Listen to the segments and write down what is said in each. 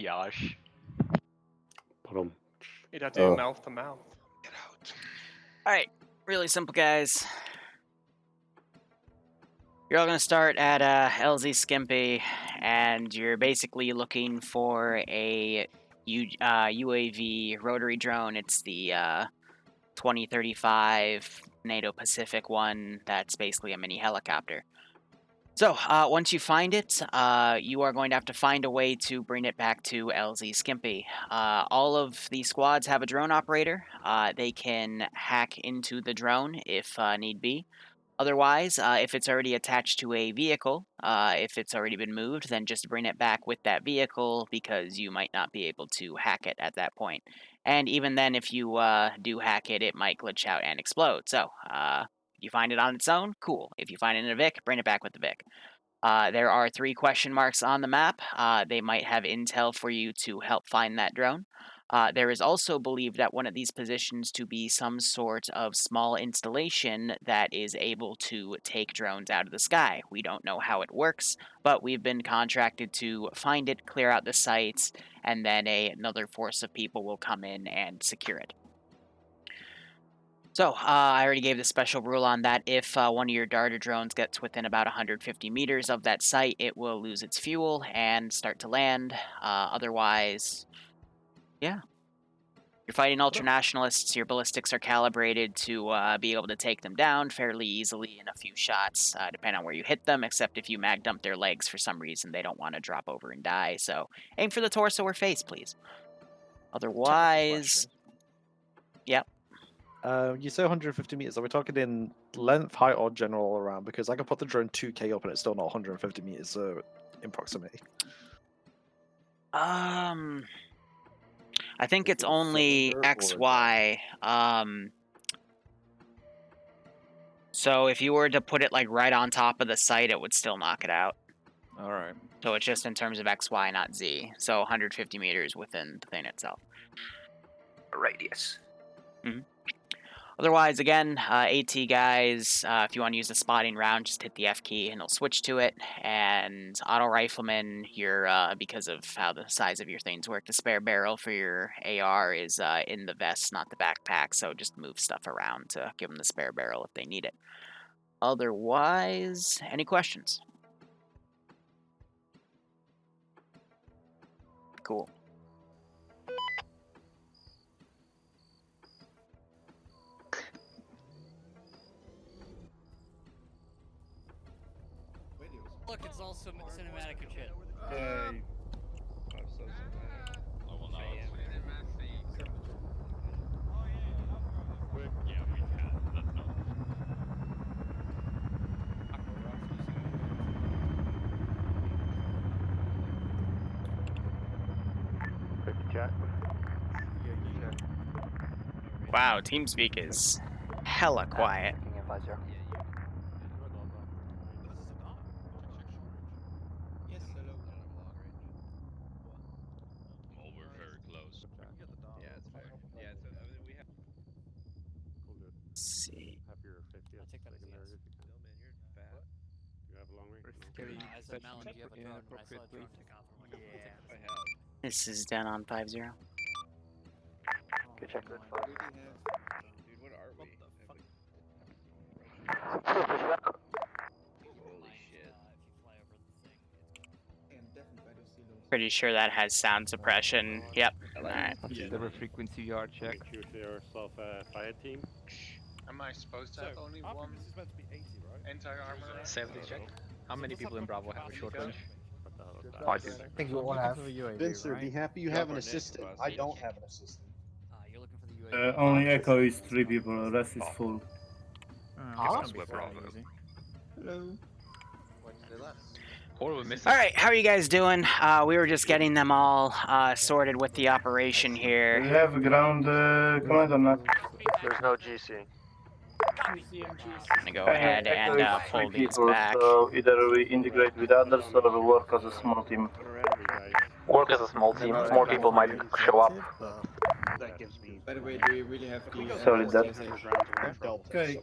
Yash. You'd have to do mouth to mouth. Get out. Alright, really simple, guys. You're all going to start at LZ Skimpy, and you're basically looking for a UAV rotary drone. It's the 2035 NATO Pacific one that's basically a mini helicopter. So, once you find it, you are going to have to find a way to bring it back to LZ Skimpy. All of the squads have a drone operator. They can hack into the drone if need be. Otherwise, if it's already attached to a vehicle, if it's already been moved, then just bring it back with that vehicle because you might not be able to hack it at that point. And even then, if you do hack it, it might glitch out and explode. So, if you find it on its own, cool. If you find it in a Vic, bring it back with the Vic. There are 3 question marks on the map. They might have intel for you to help find that drone. There is also believed at one of these positions to be some sort of small installation that is able to take drones out of the sky. We don't know how it works, but we've been contracted to find it, clear out the sites, and then another force of people will come in and secure it. So, I already gave the special rule on that. If one of your darter drones gets within about 150 meters of that site, it will lose its fuel and start to land. Otherwise, yeah. You're fighting ultranationalists. Your ballistics are calibrated to be able to take them down fairly easily in a few shots, depending on where you hit them, except if you mag dump their legs for some reason, they don't want to drop over and die. So, aim for the torso or face, please. Otherwise... Yep. You say 150 meters. Are we talking in length, height, or general all around? Because I can put the drone 2K up and it's still not 150 meters in proximity. I think it's only XY. So if you were to put it like right on top of the site, it would still knock it out. All right. So it's just in terms of XY, not Z. So 150 meters within the thing itself. Radius. Mm-hmm. Otherwise, again, AT guys, if you want to use a spotting round, just hit the F key and it'll switch to it. And auto rifleman, you're because of how the size of your things work, the spare barrel for your AR is in the vest, not the backpack. So just move stuff around to give them the spare barrel if they need it. Otherwise, any questions? Cool. Look, it's all cinematic and shit. Hey. Wow, TeamSpeak is hella quiet. See. This is down on 5-0. Good check. Dude, what are we? Holy shit. Pretty sure that has sound suppression. Yep. Alright. Whatever frequency you are, check. Make sure to yourself a fire team. Am I supposed to have only one anti-armor? 70 check. How many people in Bravo have a short range? I think you all have. Vincer, be happy you have an assistant. I don't have an assistant. You're looking for the UAV. Only Echo is 3 people, the rest is full. Huh? Hello. Alright, how are you guys doing? We were just getting them all sorted with the operation We here. have a ground command or not? There's no GC. I'm gonna go ahead and pull these people, back. so either we integrate with others or we work as a small team. Work as a small team. More people might show up. that gives me. By the way, do you really have the... Sorry, that. Okay.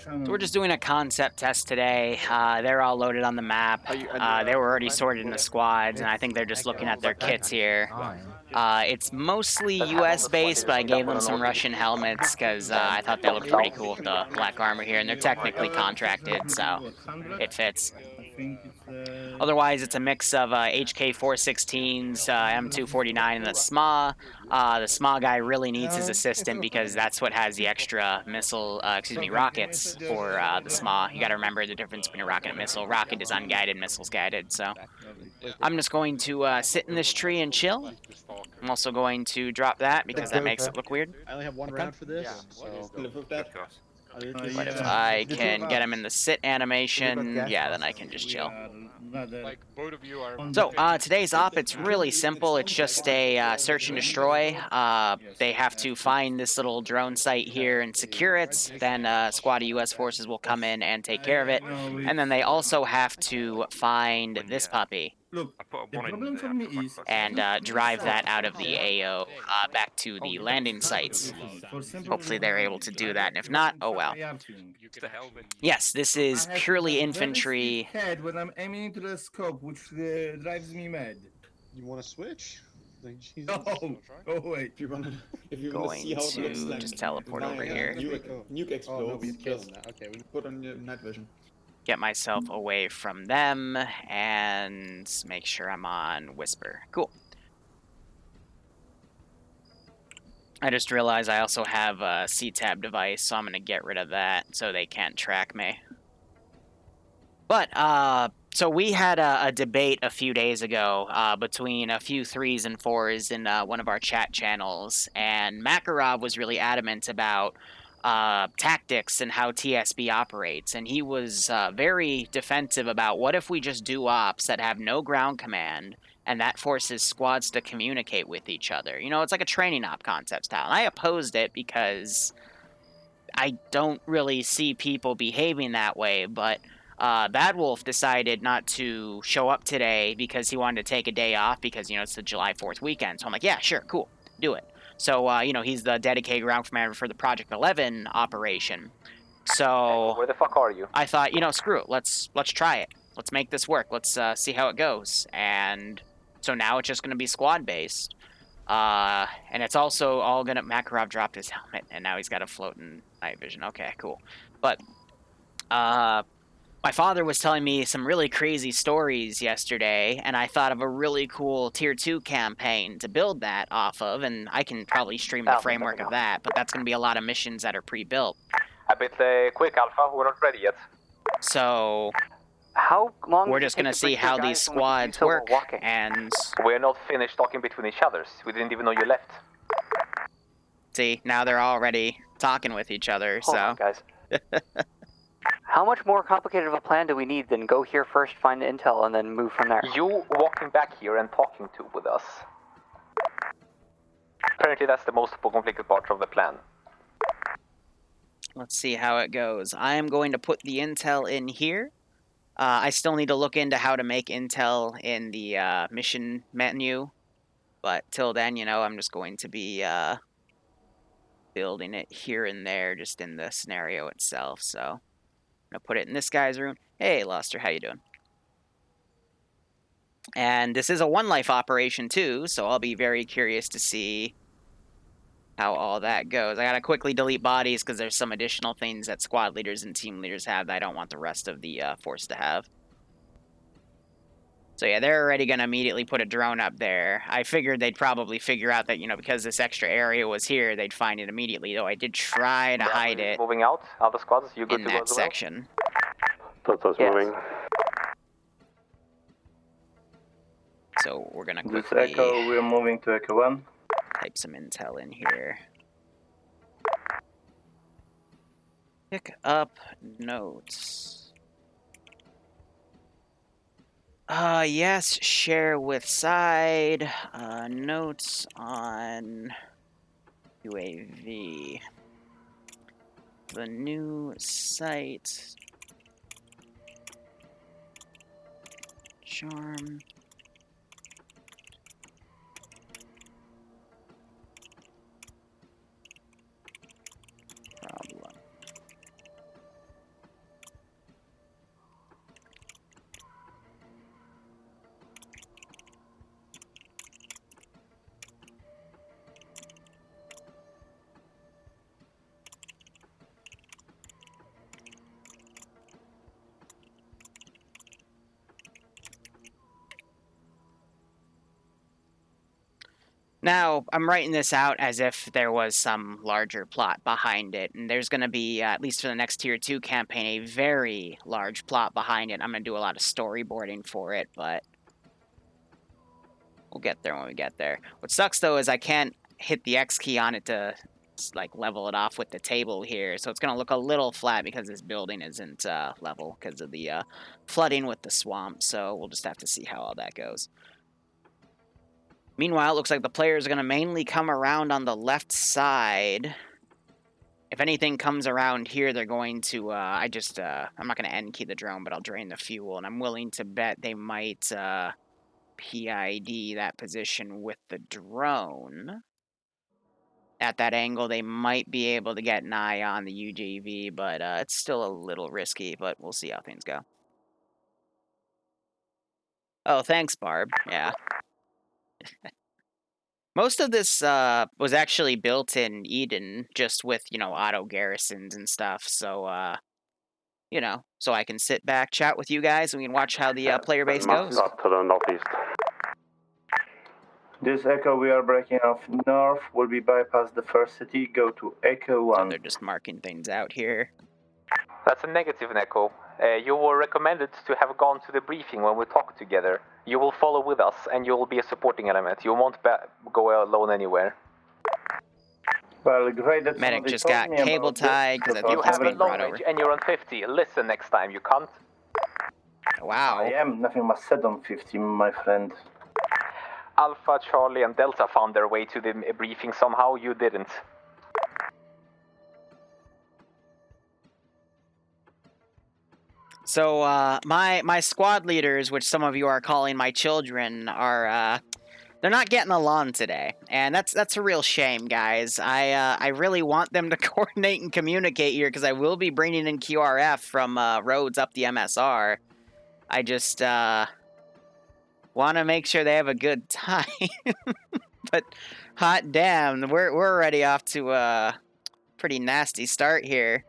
So we're just doing a concept test today. They're all loaded on the map. They were already sorted into squads, and I think they're just looking at their kits here. It's mostly US based, but I gave them some Russian helmets because I thought they looked pretty cool with the black armor here, and they're technically contracted, so it fits. Otherwise, it's a mix of HK-416s, M249, and the SMA. The SMA guy really needs his assistant because that's what has the extra rockets for the SMA. You got to remember the difference between a rocket and missile. Rocket is unguided, missile's guided. So I'm just going to sit in this tree and chill. I'm also going to drop that because that makes it look weird. I only have one round for this, so. Live with that. But if I can get him in the sit animation, yeah, then I can just chill. Like, both of you are... So, today's op, it's really simple. It's just a search and destroy. They have to find this little drone site here and secure it. Then a squad of US forces will come in and take care of it. And then they also have to find this puppy. Look, the problem for me is... And drive that out of the AO back to the landing sites. Hopefully they're able to do that, and if not, oh well. Yes, this is purely infantry. When I'm aiming into the scope, which drives me mad. You want to switch? Like, Jesus. Oh wait. If you want to Going see how it looks to like, just teleport over here. Nuke explodes. Oh no, we killed him. Okay, we Put on your night vision. Get myself away from them and make sure I'm on Whisper. Cool. I just realized I also have a C-tab device, so I'm going to get rid of that so they can't track me. But, so we had a debate a few days ago between a few 3s and 4s in one of our chat channels, and Makarov was really adamant about tactics and how TSB operates, and he was very defensive about what if we just do ops that have no ground command, and that forces squads to communicate with each other. You know, it's like a training op concept style. And I opposed it because I don't really see people behaving that way, but Bad Wolf decided not to show up today because he wanted to take a day off because, you know, it's the July 4th weekend. So I'm like, yeah, sure, cool, do it. So, you know, he's the dedicated ground commander for the Project 11 operation. So Where the fuck are you? I thought, you know, screw it. Let's try it. Let's make this work. Let's see how it goes. And so now it's just going to be squad-based. And it's also all going to... Makarov dropped his helmet, and now he's got a floating night vision. Okay, cool. But my father was telling me some really crazy stories yesterday, and I thought of a really cool Tier 2 campaign to build that off of, and I can probably stream the framework of that, but that's going to be a lot of missions that are pre-built. A bit quick, Alpha. We're not ready yet. So How long? we're just going to see how these squads work, and... We're not finished talking between each others. We didn't even know you left. See, now they're already talking with each other, Hold so... on, guys. How much more complicated of a plan do we need than go here first, find intel, and then move from there? You walking back here and talking with us. Apparently that's the most complicated part of the plan. Let's see how it goes. I am going to put the intel in here. I still need to look into how to make intel in the mission menu. But till then, you know, I'm just going to be building it here and there just in the scenario itself. So I'm going to put it in this guy's room. Hey, Luster, how you doing? And this is a one-life operation too, so I'll be very curious to see how all that goes. I gotta quickly delete bodies because there's some additional things that squad leaders and team leaders have that I don't want the rest of the force to have. So yeah, they're already gonna immediately put a drone up there. I figured they'd probably figure out that, you know, because this extra area was here, they'd find it immediately, though I did try to hide it Moving out, other squads, you good in to go that as well? section. Toto's Yes. moving. So we're gonna This quickly Echo, we're moving to Echo 1. type some intel in here. Pick up notes. Yes, share with side. Notes on UAV. The new site. Charm. Now, I'm writing this out as if there was some larger plot behind it, and there's going to be, at least for the next Tier 2 campaign, a very large plot behind it. I'm going to do a lot of storyboarding for it, but we'll get there when we get there. What sucks, though, is I can't hit the X key on it to, like, level it off with the table here, so it's going to look a little flat because this building isn't level because of the flooding with the swamp, so we'll just have to see how all that goes. Meanwhile, it looks like the players are going to mainly come around on the left side. If anything comes around here, they're going to, I'm not going to end key the drone, but I'll drain the fuel. And I'm willing to bet they might PID that position with the drone. At that angle, they might be able to get an eye on the UGV, but it's still a little risky, but we'll see how things go. Oh, thanks, Barb. Yeah. Most of this was actually built in Eden, just with, auto garrisons and stuff, so, so I can sit back, chat with you guys, and we can watch how the player base goes. Up to the northeast. This Echo, we are breaking off north, will be bypass the first city, go to Echo So 1. they're just marking things out here. That's a negative, Neko. You were recommended to have gone to the briefing when we talked together. You will follow with us, and you will be a supporting element. You won't go alone anywhere. Well, great that Medic somebody just told got me about cable this, tied because I because think You he's have a being long brought over. range, and you're on 50. Listen next time, you can't. Wow. I am, nothing must said on 50, my friend. Alpha, Charlie, and Delta found their way to the briefing somehow. You didn't. So, my squad leaders, which some of you are calling my children, are, they're not getting along today, and that's a real shame, guys. I really want them to coordinate and communicate here, because I will be bringing in QRF from, Rhodes up the MSR. I just, want to make sure they have a good time. But, hot damn, we're already off to a pretty nasty start here.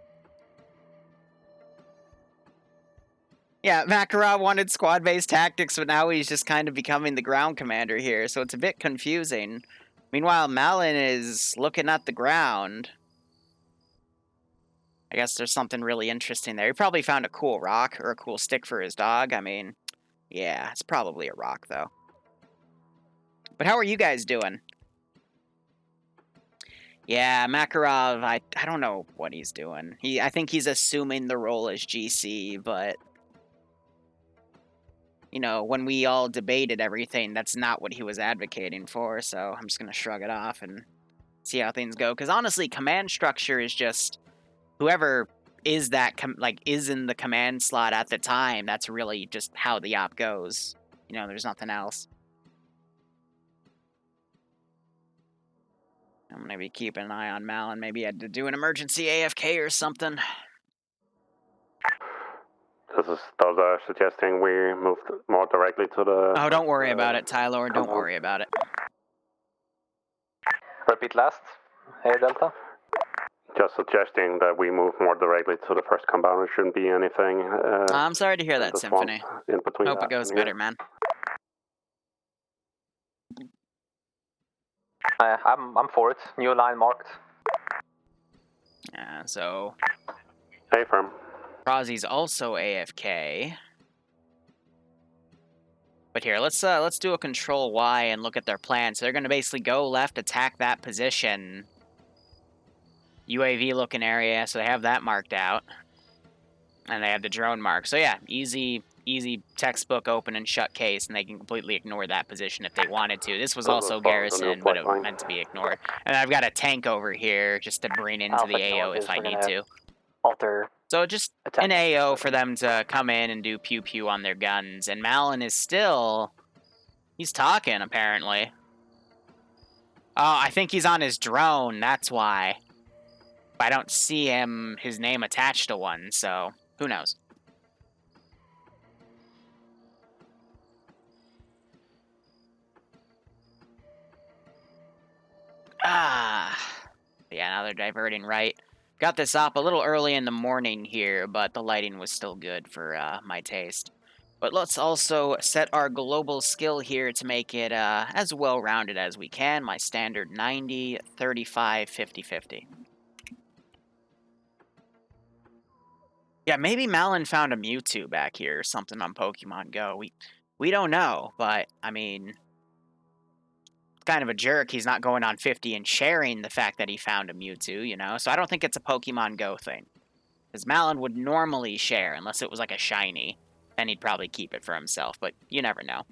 Yeah, Makarov wanted squad-based tactics, but now he's just kind of becoming the ground commander here, so it's a bit confusing. Meanwhile, Malin is looking at the ground. I guess there's something really interesting there. He probably found a cool rock or a cool stick for his dog. I mean, yeah, it's probably a rock, though. But how are you guys doing? Yeah, Makarov, I don't know what he's doing. I think he's assuming the role as GC, but... when we all debated everything, that's not what he was advocating for, so I'm just going to shrug it off and see how things go. Because honestly, command structure is just whoever is that, is in the command slot at the time, that's really just how the op goes. There's nothing else. I'm going to be keeping an eye on Malin. Maybe I had to do an emergency AFK or something. Those are suggesting we move more directly to the... Oh, don't worry about it, Tyler. Don't worry about it. Repeat last. Hey, Delta. Just suggesting that we move more directly to the first compound. There shouldn't be anything... I'm sorry to hear that, Symphony. In between. Hope it goes better, man. I'm for it. New line marked. Yeah, so... Hey, firm. Rozzy's also AFK. But here, let's do a control Y and look at their plan. So they're going to basically go left, attack that position. UAV looking area, so they have that marked out. And they have the drone mark. So yeah, easy textbook open and shut case, and they can completely ignore that position if they wanted to. This was also garrison, but it was meant to be ignored. And I've got a tank over here just to bring into the AO if I need to. Alter. So just an AO for them to come in and do pew-pew on their guns. And Malin is still... He's talking, apparently. Oh, I think he's on his drone, that's why. But I don't see his name attached to one, so who knows. Yeah, now they're diverting right. Got this up a little early in the morning here, but the lighting was still good for my taste. But let's also set our global skill here to make it as well-rounded as we can. My standard 90, 35, 50, 50. Yeah, maybe Malin found a Mewtwo back here or something on Pokemon Go. We don't know, but, I mean, kind of a jerk. He's not going on 50 and sharing the fact that he found a Mewtwo, you know? So I don't think it's a Pokemon Go thing. Because Malin would normally share, unless it was like a shiny. Then he'd probably keep it for himself, but you never know.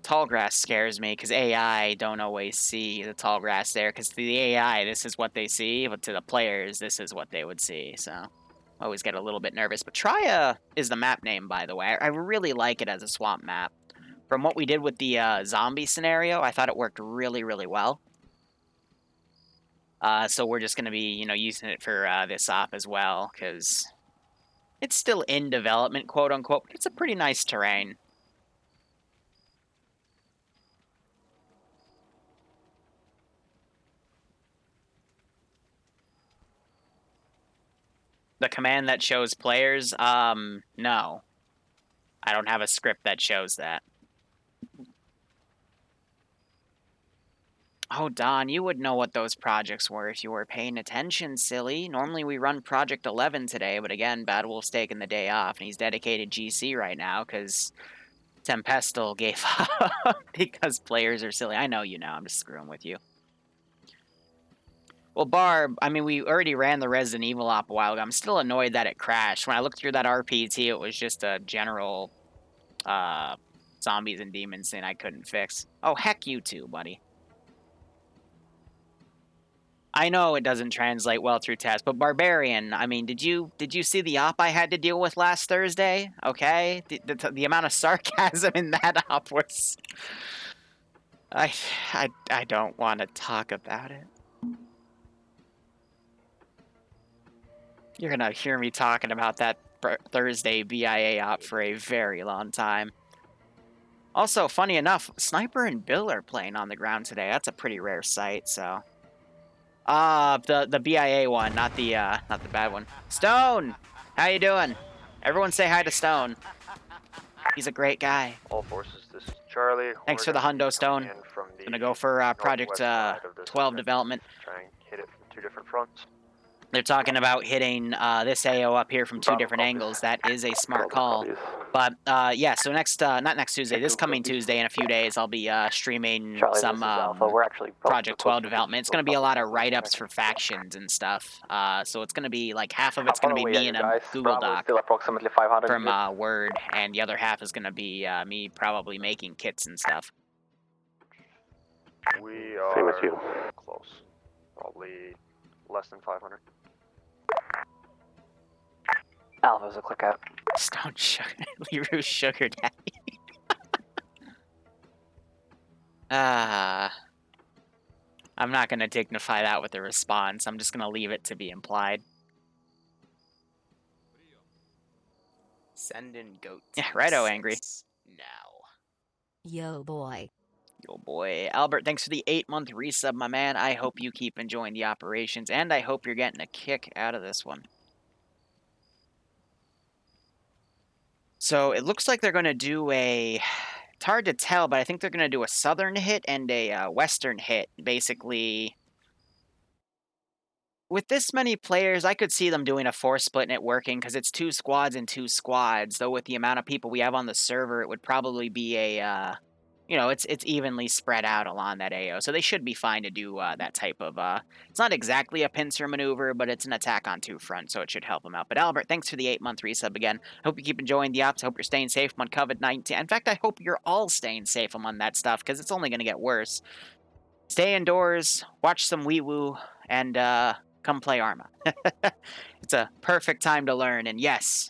Tall grass scares me, because AI don't always see the tall grass there, because to the AI, this is what they see, but to the players, this is what they would see, so... I always get a little bit nervous. But Trya is the map name, by the way. I really like it as a swamp map. From what we did with the zombie scenario, I thought it worked really, really well. So we're just going to be, you know, using it for this op as well, because it's still in development, quote-unquote, but it's a pretty nice terrain. The command that shows players, no. I don't have a script that shows that. Oh, Don, you would know what those projects were if you were paying attention, silly. Normally we run Project 11 today, but again, Bad Wolf's taking the day off, and he's dedicated GC right now, because Tempestal gave up because players are silly. I know you know, I'm just screwing with you. Well, Barb, I mean, we already ran the Resident Evil op a while ago. I'm still annoyed that it crashed. When I looked through that RPT, it was just a general zombies and demons thing I couldn't fix. Oh, heck you too, buddy. I know it doesn't translate well through tests, but Barbarian, I mean, did you see the op I had to deal with last Thursday? Okay? The amount of sarcasm in that op was... I don't want to talk about it. You're going to hear me talking about that Thursday BIA op for a very long time. Also, funny enough, Sniper and Bill are playing on the ground today. That's a pretty rare sight, so... the BIA one, not the bad one. Stone! How you doing? Everyone say hi to Stone. He's a great guy. All forces, this is Charlie. Thanks for the hundo, Stone. Gonna go for Project 12 development. Try and hit it from 2 different fronts. They're talking about hitting this AO up here from 2 different angles. That is a smart call. But, yeah, so not next Tuesday, this coming Tuesday in a few days, I'll be streaming some Project 12 development. It's going to be a lot of write-ups for factions and stuff. So it's going to be, like, half of it's going to be me in a Google Doc still approximately 500 from Word, and the other half is going to be me probably making kits and stuff. We are close. Probably less than 500. Alpha's a click out. Stone sugar. Liru sugar daddy. I'm not going to dignify that with a response. I'm just going to leave it to be implied. Send in goat. Yeah, righto, Angry. Now. Yo, boy. Yo, boy. Albert, thanks for the 8-month resub, my man. I hope you keep enjoying the operations, and I hope you're getting a kick out of this one. So it looks like they're going to do a... It's hard to tell, but I think they're going to do a southern hit and a western hit. Basically, with this many players, I could see them doing a 4-split and it working, because it's 2 squads and 2 squads. Though with the amount of people we have on the server, it would probably be a... you know, it's evenly spread out along that AO, so they should be fine to do that type of, it's not exactly a pincer maneuver, but it's an attack on 2 fronts, so it should help them out. But Albert, thanks for the 8-month resub again. Hope you keep enjoying the ops. Hope you're staying safe on COVID-19. In fact, I hope you're all staying safe among that stuff, because it's only going to get worse. Stay indoors, watch some wee-woo, and come play Arma. It's a perfect time to learn, and yes...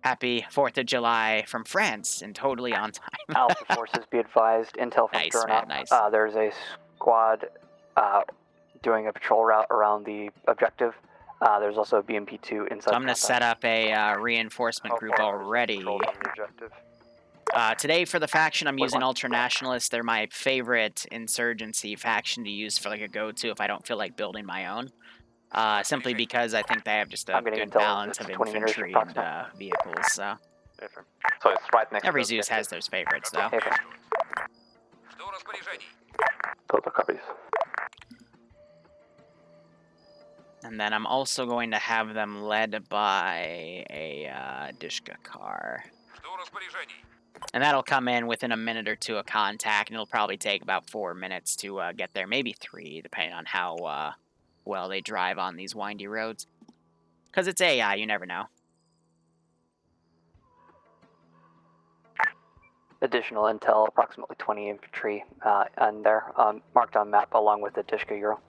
Happy 4th of July from France, and totally on time. Alpha forces, be advised. Intel from Nice, Durnock. man, nice. There's a squad doing a patrol route around the objective. There's also a BMP-2 inside. So I'm going to set up a reinforcement group already. Today for the faction, I'm using Ultranationalists. They're my favorite insurgency faction to use for like a go-to if I don't feel like building my own. Simply because I think they have just a I'm getting good intel balance it's of 20 meters infantry and approximate. vehicles. So So it's right next every to the Zeus has those favorites, though. Affirm. Delta copies. And then I'm also going to have them led by a Dishka car. And that'll come in within a minute or two of contact, and it'll probably take about 4 minutes to get there, maybe 3, depending on how well they drive on these windy roads. Because it's AI, you never know. Additional intel, approximately 20 infantry, and there, marked on map along with the Dishka Euro.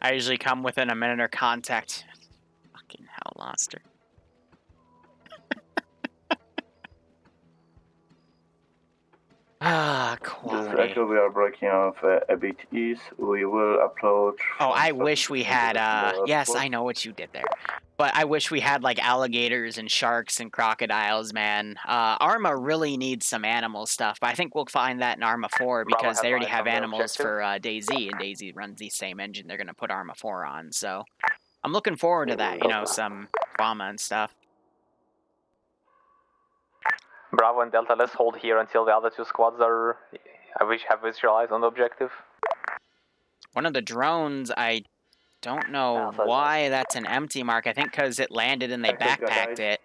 I usually come within a minute or contact. Fucking hell, lost her. Quality. This is Echo, we are breaking off a bit east. We will approach. Oh, I wish we had, yes, I know what you did there. But I wish we had, like, alligators and sharks and crocodiles, man. Arma really needs some animal stuff, but I think we'll find that in Arma 4 because they already have animals for DayZ, and DayZ runs the same engine they're going to put Arma 4 on, so I'm looking forward to that, you know, some Brahma and stuff. Bravo and Delta, let's hold here until the other 2 squads are, have visualized on the objective. One of the drones, I don't know why that's an empty mark. I think because it landed and they backpacked it.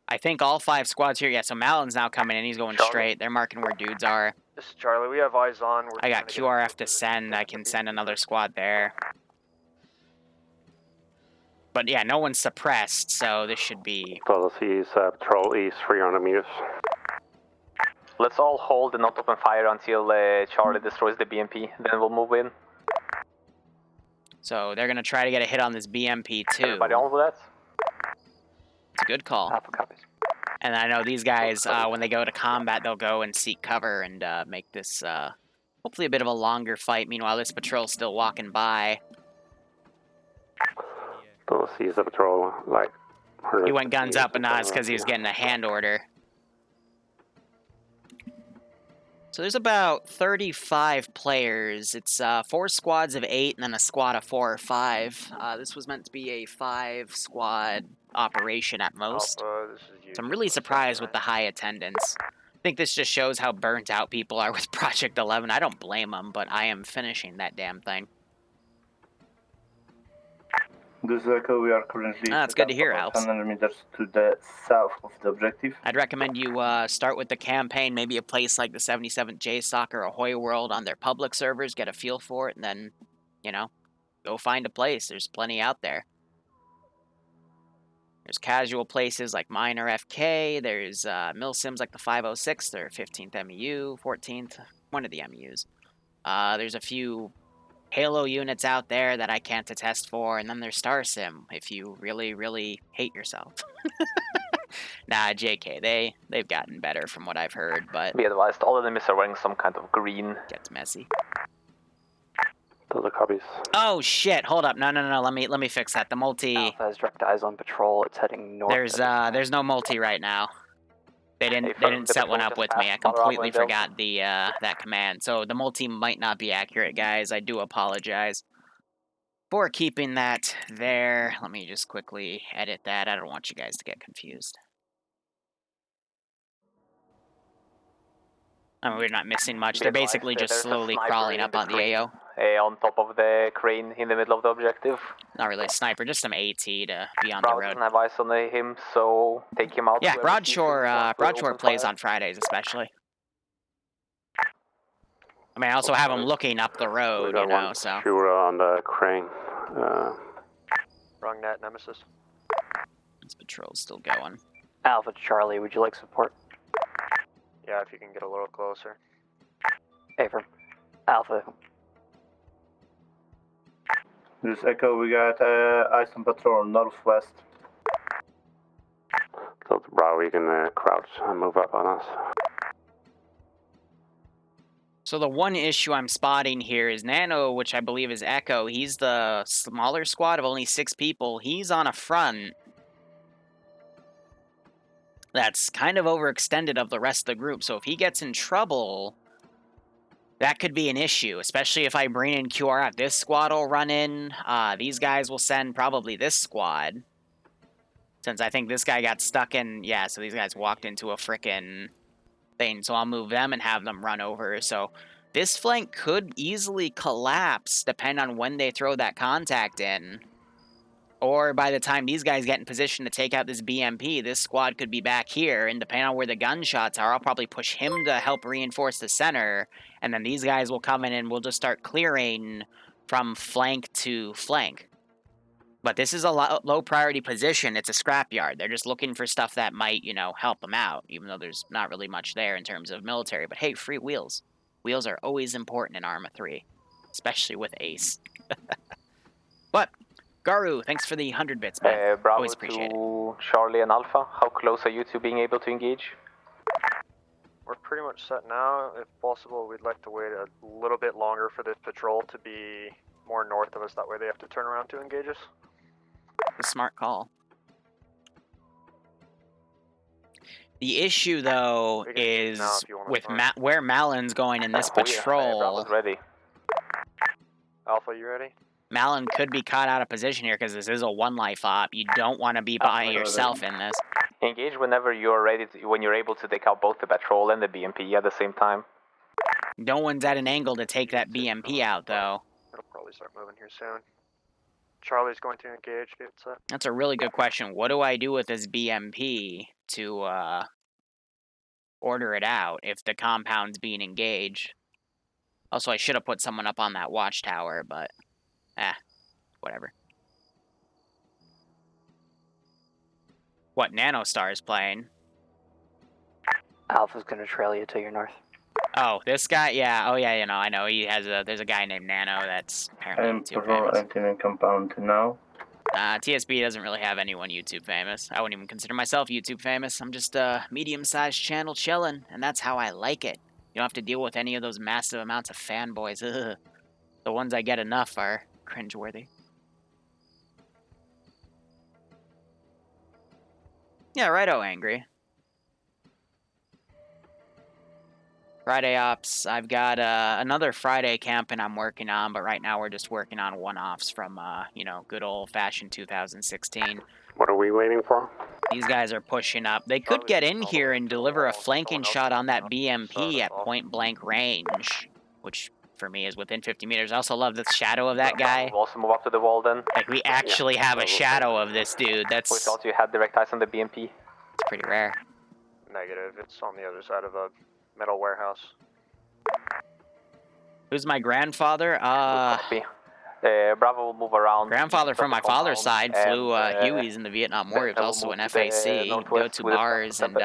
I think all 5 squads here. Yeah, so Malin's now coming in. He's going straight. They're marking where dudes are. This is Charlie. We have eyes on. I got QRF to send. I can send another squad there. But yeah, no one's suppressed, so this should be... Policies, patrol east 300 meters. Let's all hold and not open fire until Charlie destroys the BMP. Then we'll move in. So they're going to try to get a hit on this BMP too. Everybody on with that? It's a good call. Alpha copies. And I know these guys, when they go to combat, they'll go and seek cover and make this hopefully a bit of a longer fight. Meanwhile, this patrol's still walking by. Policies, the patrol, like... He went guns up, and now it's because he was getting a hand order. So there's about 35 players. It's 4 squads of 8 and then a squad of 4 or 5. This was meant to be a 5-squad operation at most. Alpha, So I'm really surprised with the high attendance. I think this just shows how burnt out people are with Project 11. I don't blame them, but I am finishing that damn thing. This is Echo, we are currently... It's good to hear, Alps. 100 meters to the south of the objective. I'd recommend you start with the campaign, maybe a place like the 77th JSOC or Ahoy World on their public servers, get a feel for it, and then, you know, go find a place. There's plenty out there. There's casual places like Minor FK, there's milsims like the 506, their 15th MEU, 14th, one of the MEUs. There's a few Halo units out there that I can't attest for, and then there's Star Sim, if you really, really hate yourself. Nah, JK, they've gotten better from what I've heard, but... Be advised, all enemies are wearing some kind of green. Gets messy. Those are copies. Oh, shit, hold up, no, let me fix that. The multi... Alpha has direct eyes on patrol, it's heading north. There's no multi right now. They didn't set one up with me. I completely forgot the that command. So the multi might not be accurate, guys. I do apologize for keeping that there. Let me just quickly edit that. I don't want you guys to get confused. I mean, we're not missing much. They're basically just slowly crawling up on the AO. On top of the crane in the middle of the objective. Not really a sniper, just some AT to be on the road. Doesn't have eyes on him, so take him out. Yeah, Broadshore plays on Fridays especially. I mean, I also have him looking up the road, you know, so. Shooter on the crane. Wrong net, Nemesis. This patrol's still going. Alpha to Charlie, would you like support? Yeah, if you can get a little closer. Affirm. Alpha. This is Echo, we got eyes on patrol northwest. So Bravo, you can crouch and move up on us. So the one issue I'm spotting here is Nano, which I believe is Echo. He's the smaller squad of only 6 people. He's on a front that's kind of overextended of the rest of the group. So if he gets in trouble, That could be an issue, especially if I bring in QRF. This squad will run in. These guys will send probably this squad. Since I think this guy got stuck in... Yeah, so these guys walked into a frickin' thing. So I'll move them and have them run over. So this flank could easily collapse depending on when they throw that contact in. Or by the time these guys get in position to take out this BMP, this squad could be back here. And depending on where the gunshots are, I'll probably push him to help reinforce the center. And then these guys will come in and we'll just start clearing from flank to flank. But this is a low priority position. It's a scrapyard. They're just looking for stuff that might, you know, help them out, even though there's not really much there in terms of military. But hey, free wheels. Wheels are always important in Arma 3, especially with Ace. But, Garu, thanks for the 100 bits, man. Bravo Always appreciate to Charlie and Alpha. How close are you to being able to engage? We're pretty much set now. If possible, we'd like to wait a little bit longer for this patrol to be more north of us. That way they have to turn around to engage us. A smart call. The issue, though, is with where Malin's going in this patrol. Bravo's ready. Alpha, you ready? Malin could be caught out of position here because this is a one-life op. You don't want to be by yourself in this. Engage whenever you're ready, when you're able to take out both the patrol and the BMP at the same time. No one's at an angle to take that BMP out, though. It'll probably start moving here soon. Charlie's going to engage. Get set. That's a really good question. What do I do with this BMP to order it out if the compound's being engaged? Also, I should have put someone up on that watchtower, but whatever. What, Nanostar is playing? Alpha's gonna trail you to your north. Oh, this guy? Yeah, oh yeah, you know, I know. He has there's a guy named Nano that's apparently YouTube famous. Entering compound now. TSB doesn't really have anyone YouTube famous. I wouldn't even consider myself YouTube famous. I'm just a medium-sized channel chilling, and that's how I like it. You don't have to deal with any of those massive amounts of fanboys. Ugh. The ones I get enough are cringeworthy. Yeah, righto, Angry. Friday ops. I've got another Friday campaign I'm working on, but right now we're just working on one-offs from, you know, good old-fashioned 2016. What are we waiting for? These guys are pushing up. They could get in here and deliver a flanking shot on that BMP at point-blank range, which, for me, is within 50 meters. I also love the shadow of that guy. We'll also move up to the wall then. Like, we actually have a shadow of this dude. That's... We thought you had direct eyes on the BMP. It's pretty rare. Negative. It's on the other side of a metal warehouse. Who's my grandfather? Bravo will move around. Grandfather from my father's side flew Hueys in the Vietnam War. He was also an FAC. He'd go to bars and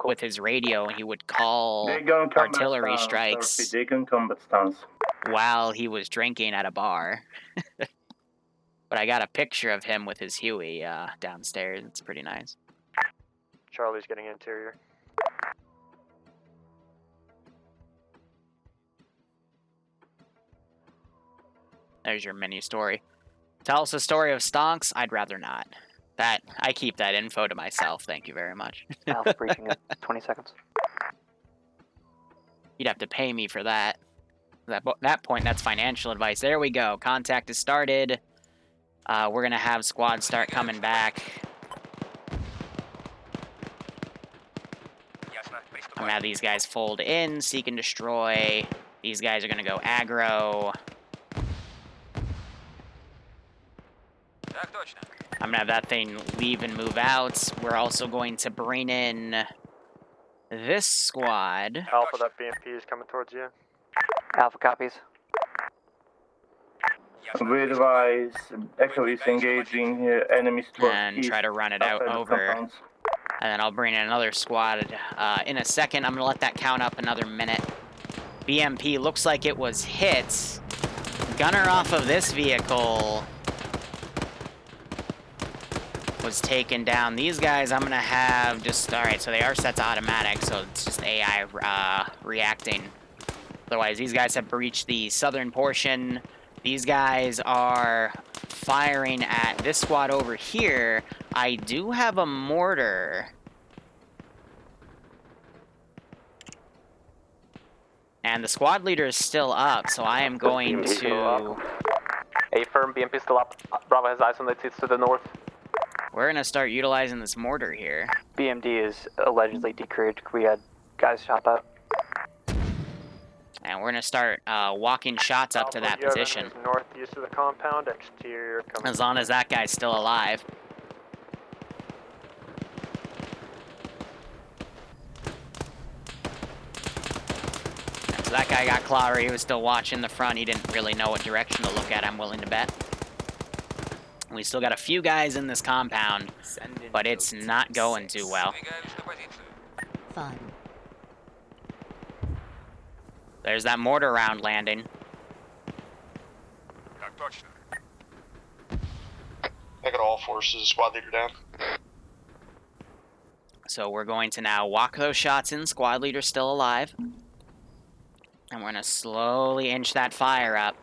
with his radio, and he would call artillery strikes while he was drinking at a bar. But I got a picture of him with his Huey downstairs. It's pretty nice. Charlie's getting interior. There's your mini story. Tell us a story of stonks? I'd rather not. I keep that info to myself. Thank you very much. Alpha briefing in 20 seconds. You'd have to pay me for that. That point, that's financial advice. There we go. Contact is started. We're gonna have squads start coming back. I'm gonna have these guys fold in, seek and destroy. These guys are gonna go aggro. I'm gonna have that thing leave and move out. We're also going to bring in this squad. Alpha, that BMP is coming towards you. Alpha copies. We advise Echo is engaging enemies towards and try to run it out over. And then I'll bring in another squad in a second. I'm gonna let that count up another minute. BMP looks like it was hit. Gunner off of this vehicle was taken down. These guys I'm gonna have just, alright, so they are set to automatic, so it's just AI reacting. Otherwise, these guys have breached the southern portion. These guys are firing at this squad over here. I do have a mortar. And the squad leader is still up, so I am going to... A firm BMP still up. Bravo has eyes on it. It's to the north. We're going to start utilizing this mortar here. BMD is allegedly decrewed. We had guys shot that. And we're going to start walking shots up to that position. Northeast of the compound, exterior coming. As long as that guy's still alive. So that guy got clobbered. He was still watching the front. He didn't really know what direction to look at, I'm willing to bet. We still got a few guys in this compound, but it's not going too well. Fun. There's that mortar round landing. I got all forces, squad leader down. So we're going to now walk those shots in. Squad leader still alive. And we're going to slowly inch that fire up.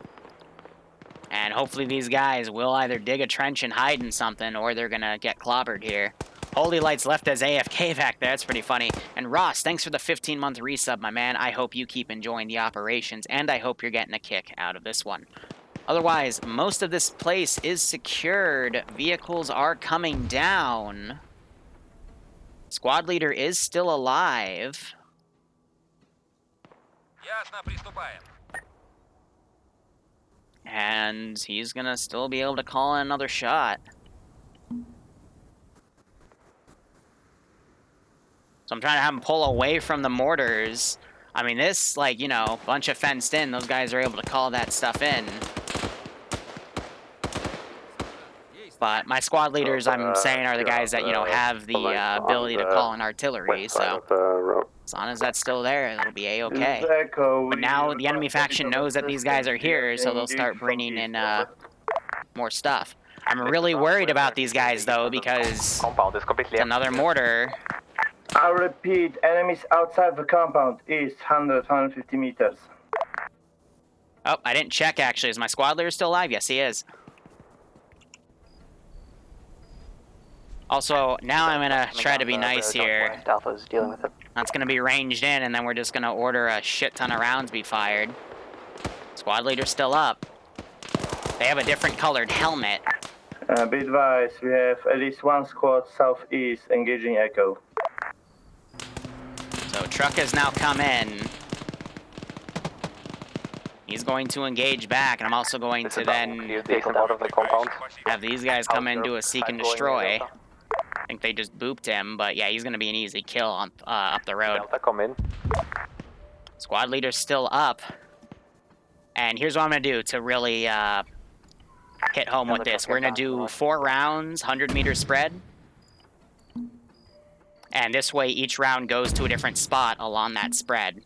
And hopefully these guys will either dig a trench and hide in something, or they're going to get clobbered here. Holy Lights left as AFK back there. That's pretty funny. And Ross, thanks for the 15-month resub, my man. I hope you keep enjoying the operations, and I hope you're getting a kick out of this one. Otherwise, most of this place is secured. Vehicles are coming down. Squad leader is still alive. And he's gonna still be able to call in another shot. So I'm trying to have him pull away from the mortars. I mean, this, like, you know, bunch of fenced in, those guys are able to call that stuff in. But my squad leaders, I'm saying, are the guys that, you know, have the ability to call in artillery, so as long as that's still there, it'll be A-okay. But now the enemy faction knows that these guys are here, so they'll start bringing in more stuff. I'm really worried about these guys, though, because it's another mortar. I repeat, enemies outside the compound, east, 150 meters. Oh, I didn't check, actually. Is my squad leader still alive? Yes, he is. Also, now I'm gonna try to be nice here. Alpha's dealing with it. That's gonna be ranged in, and then we're just gonna order a shit ton of rounds be fired. Squad leader's still up. They have a different colored helmet. Be advised, we have at least one squad southeast engaging Echo. So truck has now come in. He's going to engage back, and I'm also going to then have these guys come in, do a seek and destroy. I think they just booped him, but yeah, he's going to be an easy kill on, up the road. Squad leader's still up. And here's what I'm going to do to really hit home with this. We're going to do 4 rounds, 100-meter spread. And this way, each round goes to a different spot along that spread.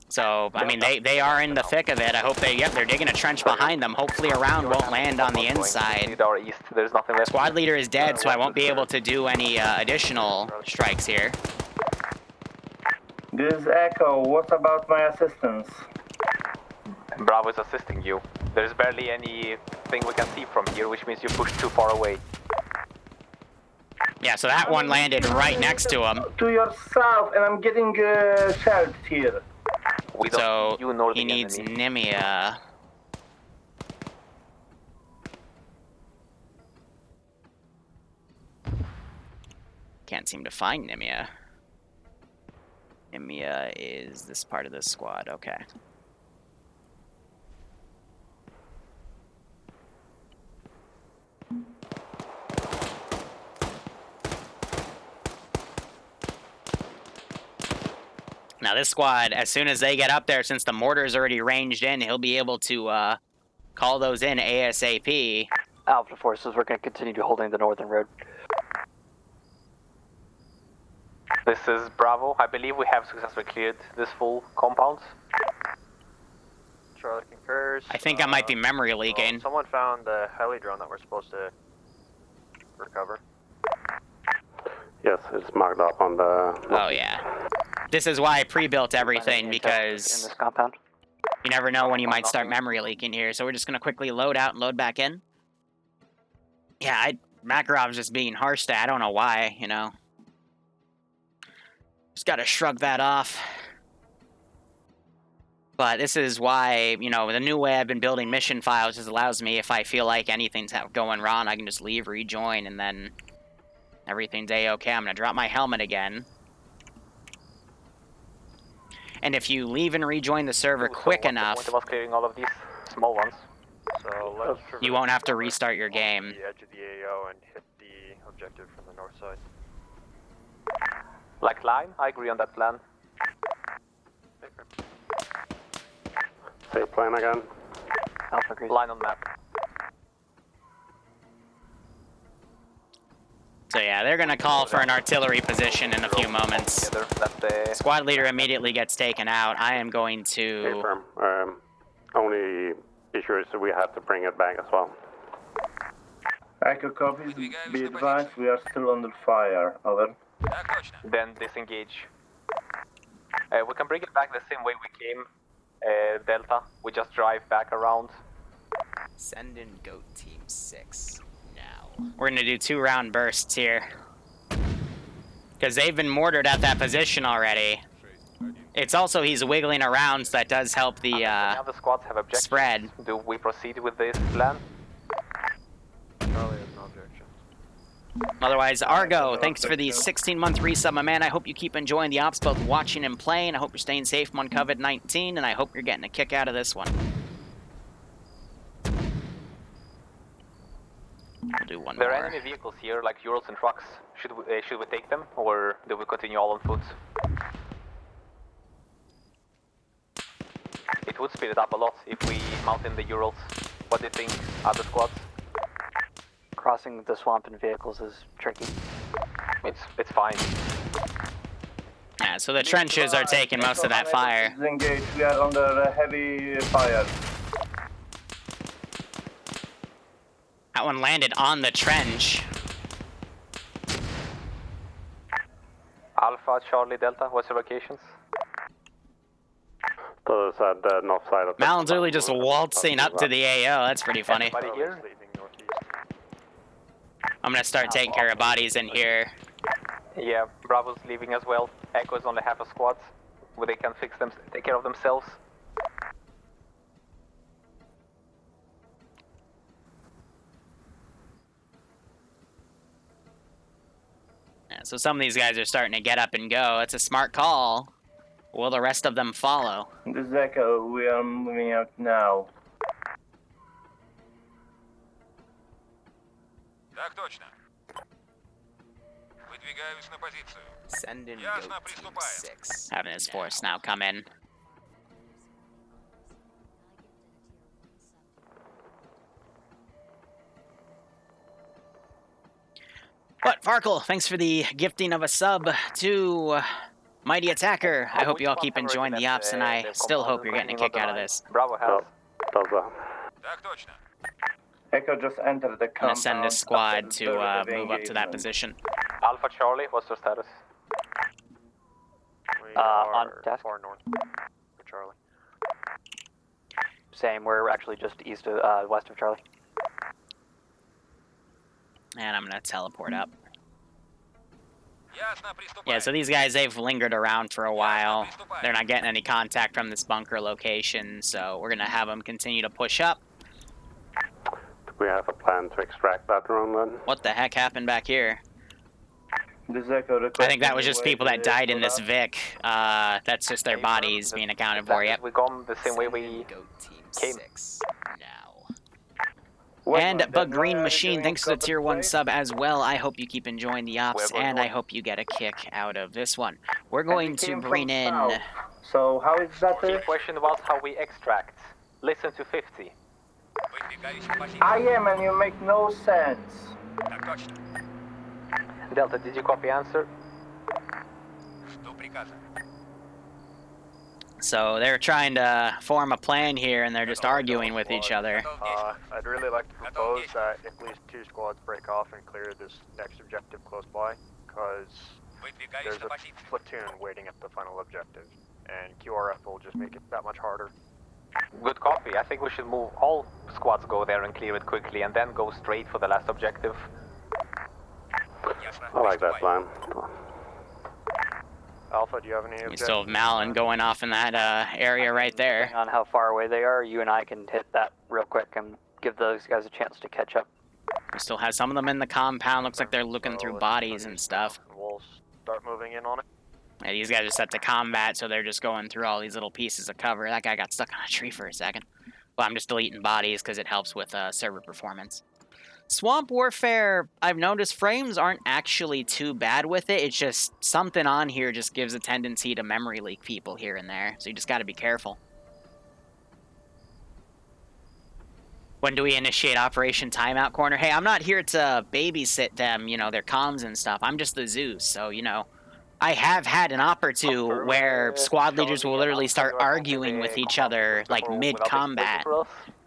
So, I mean, they are in the thick of it. I hope they're digging a trench behind them. Hopefully a round won't land on the inside. Squad leader is dead, so I won't be able to do any additional strikes here. This is Echo. What about my assistance? Bravo is assisting you. There's barely anything we can see from here, which means you pushed too far away. Yeah, so that one landed right next to him. To your south, and I'm getting shelled here. So he needs Nemia. Can't seem to find Nemia. Nemia is this part of the squad. Okay. Now this squad, as soon as they get up there, since the mortar's already ranged in, he'll be able to call those in ASAP. Alpha forces, we're going to continue to holding the northern road. This is Bravo. I believe we have successfully cleared this full compound. Charlie concurs. I think I might be memory leaking. Someone found the heli drone that we're supposed to recover. Yes, it's marked up on the... Oh, yeah. This is why I pre-built everything, because in this compound. You never know when you might start memory leaking here, so we're just going to quickly load out and load back in. Yeah, Makarov's just being harsh today. I don't know why, you know. Just gotta shrug that off. But this is why, you know, the new way I've been building mission files just allows me, if I feel like anything's going wrong, I can just leave, rejoin, and then everything's A-okay. I'm gonna drop my helmet again. And if you leave and rejoin the server quick enough, What about clearing all of these small ones? So let's you won't have to restart your on game. the edge of the AO and hit the objective from the north side. Like line? I agree on that plan. Say plan again. Alpha agrees. Line on map. So yeah, they're gonna call for an artillery position in a few moments. Squad leader immediately gets taken out. I am going to... Confirm. Only issue is that we have to bring it back as well. Echo copies. Be advised, we are still under fire. Over. Then disengage. We can bring it back the same way we came. Delta. We just drive back around. Send in GOAT Team 6 now. We're gonna do 2-round bursts here. Because they've been mortared at that position already. It's also he's wiggling around, so that does help the now the squads have objectives. Spread. Do we proceed with this plan? Charlie has no objection. Otherwise, Argo, thanks for the 16-month resub, my man. I hope you keep enjoying the ops, both watching and playing. I hope you're staying safe on COVID-19, and I hope you're getting a kick out of this one. We'll do one There more. are enemy vehicles here, like Urals and trucks. Should we take them, or do we continue all on foot? It would speed it up a lot if we mount in the Urals. What do you think, other squads? Crossing the swamp in vehicles is tricky. It's fine. Yeah, so the trenches are taking most of that fire. Disengage. We are under heavy fire. That one landed on the trench. Alpha, Charlie, Delta, what's your locations? So it's at the north side of the... Mal's really just waltzing up to the AO. That's pretty funny. Anybody here? I'm gonna start taking care of bodies in here. Yeah, Bravo's leaving as well. Echo's only half a squad, where they can take care of themselves. Yeah, so some of these guys are starting to get up and go. It's a smart call. Will the rest of them follow? This is Echo. We are moving out now. Так точно. Выдвигаюсь на позицию. Send in Ясно, GOAT Team приступаем. 6. Having his force now come in. But Farkle, thanks for the gifting of a sub to Mighty Attacker. I hope you all keep enjoying the ops, and I still hope you're getting a kick out of this. Bravo has. Так точно. Echo just entered the I'm compound. gonna send this squad after to the move up to engagement. that position. Alpha, Charlie, what's your status? We on are desk. far north for Charlie. Same, we're actually just east of, west of Charlie. And I'm gonna teleport up. Ясно, приступаем. Yeah, so these guys, they've lingered around for a while. They're not getting any contact from this bunker location, so we're gonna have them continue to push up. Do we have a plan to extract that drone then? What the heck happened back here? This Echo I think that was just people that died in this Vic. That's just their bodies being accounted for, yep. We gone the same way we came. And Bug Green Machine, thanks for the tier 1 sub as well. I hope you keep enjoying the ops, and I hope you get a kick out of this one. We're going to bring in... So how is that? The question was how we extract. Listen to 50. Выдвигаюсь на позицию. I am, and you make no sense. Так точно. Delta, did you copy answer? Жду приказа. So they're trying to form a plan here, and they're just arguing with each other. I'd really like to propose that at least 2 squads break off and clear this next objective close by, because there's a platoon waiting at the final objective, and QRF will just make it that much harder. Good copy. I think we should move all squads go there and clear it quickly, and then go straight for the last objective. I like that plan. Alpha, do you have any We objectives? still have Malin going off in that area right there. Depending on how far away they are, you and I can hit that real quick and give those guys a chance to catch up. We still have some of them in the compound. Looks like they're looking through bodies and stuff. We'll start moving in on it. Yeah, these guys are set to combat, so they're just going through all these little pieces of cover. That guy got stuck on a tree for a second. Well, I'm just deleting bodies because it helps with server performance. Swamp Warfare, I've noticed frames aren't actually too bad with it. It's just something on here just gives a tendency to memory leak people here and there. So you just got to be careful. When do we initiate Operation Timeout Corner? Hey, I'm not here to babysit them, you know, their comms and stuff. I'm just the Zeus, so, you know, I have had an op or two where squad leaders will literally start arguing with each other, like, mid-combat,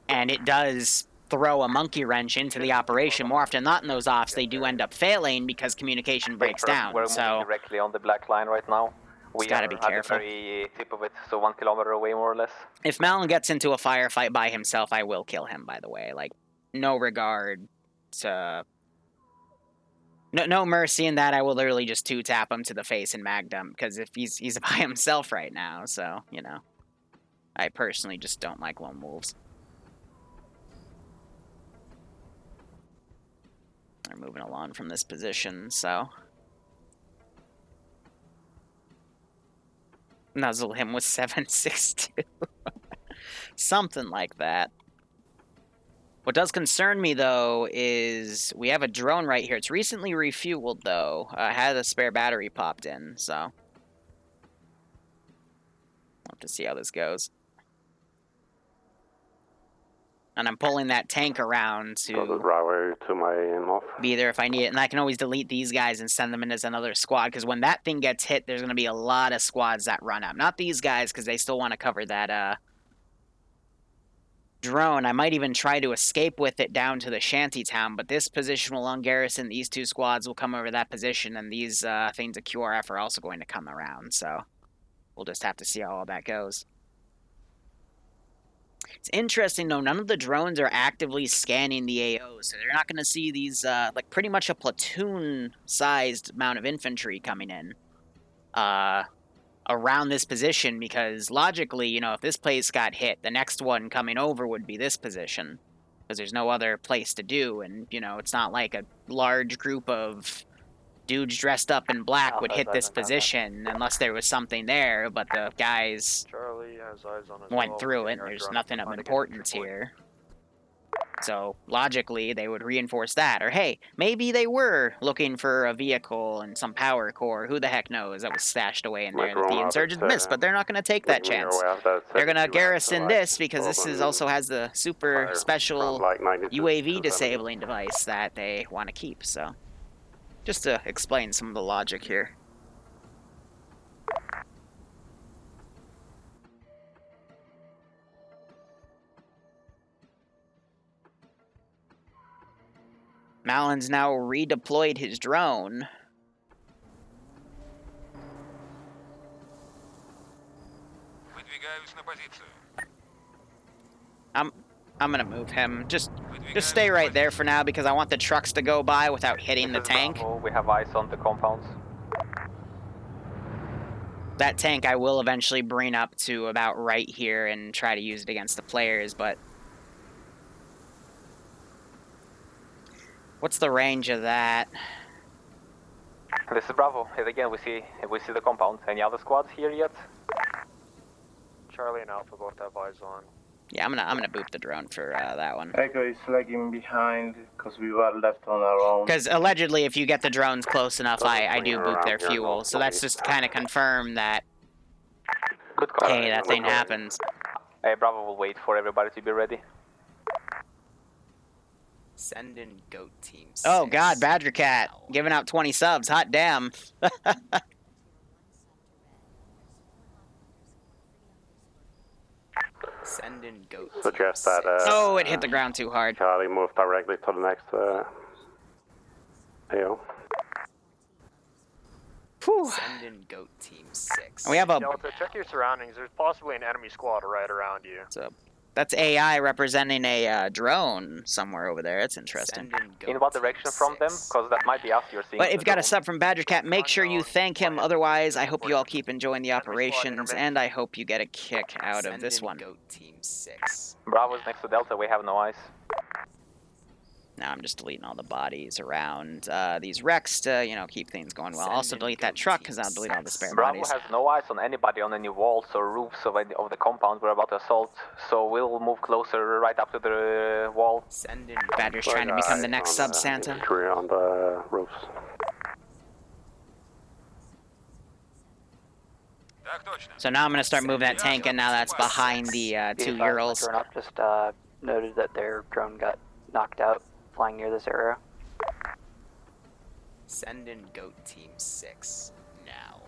and it does throw a monkey wrench into the operation. More often than not in those ops, they do end up failing because communication breaks down, We're so moving directly on the black line right now. We gotta be careful. At the very tip of it, so 1 kilometer away, more or less. if Malin gets into a firefight by himself, I will kill him, by the way. Like, no regard to... No mercy in that. I will literally just two-tap him to the face and mag dump, because if he's by himself right now, so, you know. I personally just don't like lone wolves. They're moving along from this position, so... Nuzzle him with 7.62. Something like that. What does concern me, though, is we have a drone right here. It's recently refueled, though. Had a spare battery popped in, so... We'll have to see how this goes. And I'm pulling that tank around to be there if I need it. And I can always delete these guys and send them in as another squad, because when that thing gets hit, there's going to be a lot of squads that run up. Not these guys, because they still want to cover that drone. I might even try to escape with it down to the shanty town, but this position will ungarrison. These two squads will come over that position, and these things of QRF are also going to come around, so we'll just have to see how all that goes. It's interesting, though, none of the drones are actively scanning the AO, so they're not going to see these, like, pretty much a platoon-sized amount of infantry coming in around this position, because logically, you know, if this place got hit, the next one coming over would be this position, because there's no other place to do, and, you know, it's not like a large group of dudes dressed up in black would hit this position unless there was something there, but the guys went through it, and there's nothing of importance here. So, logically, they would reinforce that. Or, hey, maybe they were looking for a vehicle and some power core. Who the heck knows? That was stashed away in there that the insurgents missed, but they're not going to take that chance. They're going to garrison this, because this is also has the super special UAV disabling device that they want to keep, so... Just to explain some of the logic here. Malin's now redeployed his drone. I'm gonna move him. Just stay right there for now, because I want the trucks to go by without hitting the tank. We have eyes on the compounds. That tank I will eventually bring up to about right here and try to use it against the players, but... What's the range of that? This is Bravo. Hit again, we see the compound. Any other squads here yet? Charlie and Alpha both have eyes on. Yeah, I'm gonna boot the drone for that one. Echo is lagging behind because we were left on our own. Because allegedly, if you get the drones close enough, I do boot their fuel. So that's just to kind of confirm that, hey, that thing happens. Hey, Bravo will wait for everybody to be ready. Send in GOAT Team 6. Oh, God, Badger Cat. Giving out 20 subs. Hot damn. Send in GOAT Suggest that, oh, it hit the ground too hard. Charlie move directly to the next AO. Whew. Send in GOAT Team 6. We have a... Delta, check your surroundings. There's possibly an enemy squad right around you. What's up? That's AI representing a drone somewhere over there. That's interesting. In what direction from them? Because that might be us you're seeing. But if you got a sub from Badger Cat, make sure you thank him. Otherwise, I hope you all keep enjoying the operations, and I hope you get a kick out of this one. Goat Team 6. Bravo's next to Delta. We have no eyes. Now I'm just deleting all the bodies around these wrecks to, you know, keep things going well. Also delete that truck, because I'll delete all the spare Bravo bodies. has no eyes on anybody on any walls or roofs of the compound we're about to assault, so we'll move closer right up to the wall. Badger's trying to become the next sub Santa. Infantry on the roofs. So now I'm going to start moving that tank in now that's behind the two Urals. Just noted that their drone got knocked out flying near this area. Send in Goat Team 6 now.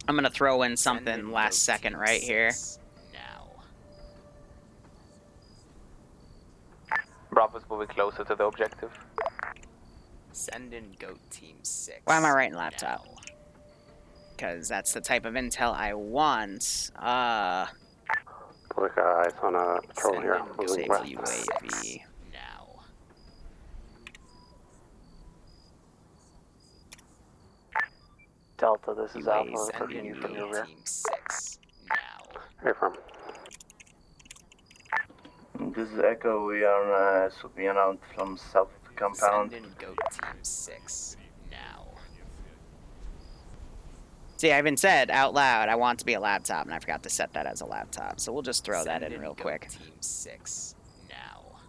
I'm going to throw in something last second right here. Now. Bravo's moving closer to the objective. Send in Goat Team 6. Why am I writing laptop? Because that's the type of intel I want. Like eyes on a patrol here. Moving west. UAV. Now. Delta, this is Alpha, approaching you from your rear. Team 6 now. Here from. This is Echo. We are swooping around from south of the compound. Send in Goat Team 6 now. See, I even said out loud I want it to be a laptop, and I forgot to set that as a laptop. So we'll just throw that in real quick. Team 6 now.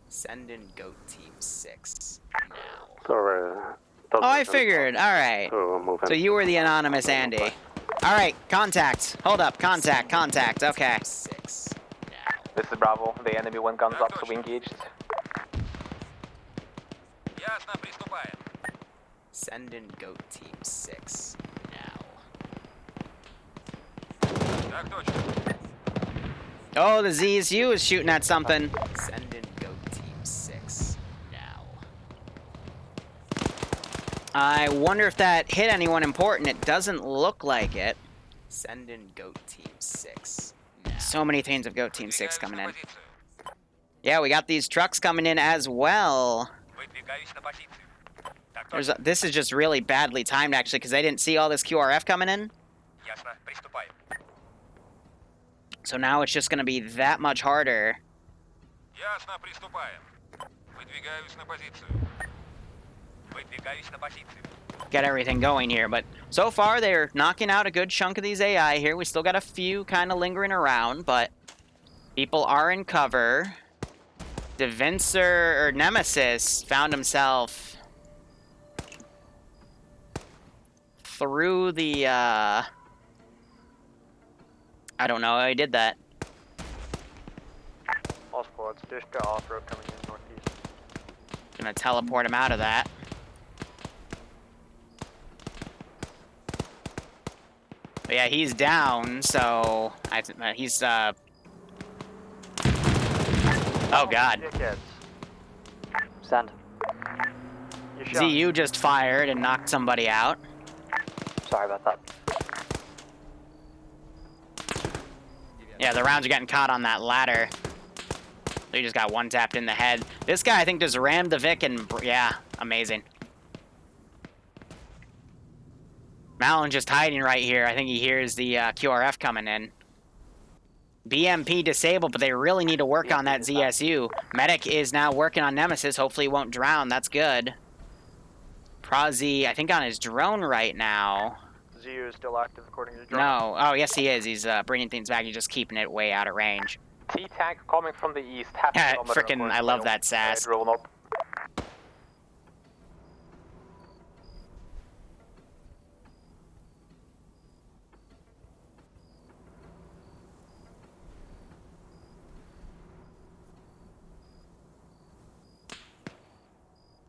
Send in Goat Team 6 now. So, Oh, I figured. All right. So you were the anonymous Andy. All right, contact. Hold up, contact. Okay. 6 now. This is Bravo. The enemy went guns up, so we engaged. Ясно, приступаем. Send in Goat Team 6 now. Так точно. Oh, the ZSU is shooting at something. Send in Goat Team 6 now. I wonder if that hit anyone important. It doesn't look like it. Send in Goat Team 6 now. So many things of Goat Team 6 coming in. Yeah, we got these trucks coming in as well. Выдвигаюсь на позицию. Так There's this is just really badly timed, actually, because I didn't see all this QRF coming in. Ясно, приступаем. So now it's just going to be that much harder. Ясно, приступаем. Выдвигаюсь на позицию. Выдвигаюсь на позицию. Get everything going here, but so far they're knocking out a good chunk of these AI here. We still got a few kind of lingering around, but people are in cover. Devincer or Nemesis found himself through the I don't know how he did that. All squads, dish to off-road coming in northeast. Gonna teleport him out of that. But yeah, he's down, so he's oh god. Dickheads. Send. You shot. ZU just fired and knocked somebody out. Sorry about that. Yeah, the rounds are getting caught on that ladder. So he just got one tapped in the head. This guy, I think, just rammed the Vic and... Yeah, amazing. Malin just hiding right here. I think he hears the QRF coming in. BMP disabled, but they really need to work on that ZSU. Medic is now working on Nemesis. Hopefully he won't drown. That's good. Prozzy, I think, on his drone right now. ZU is still active according to drone. No. Oh, yes, he is. He's bringing things back. He's just keeping it way out of range. T-tank coming from the east. Frickin', I love that sass. Drone up.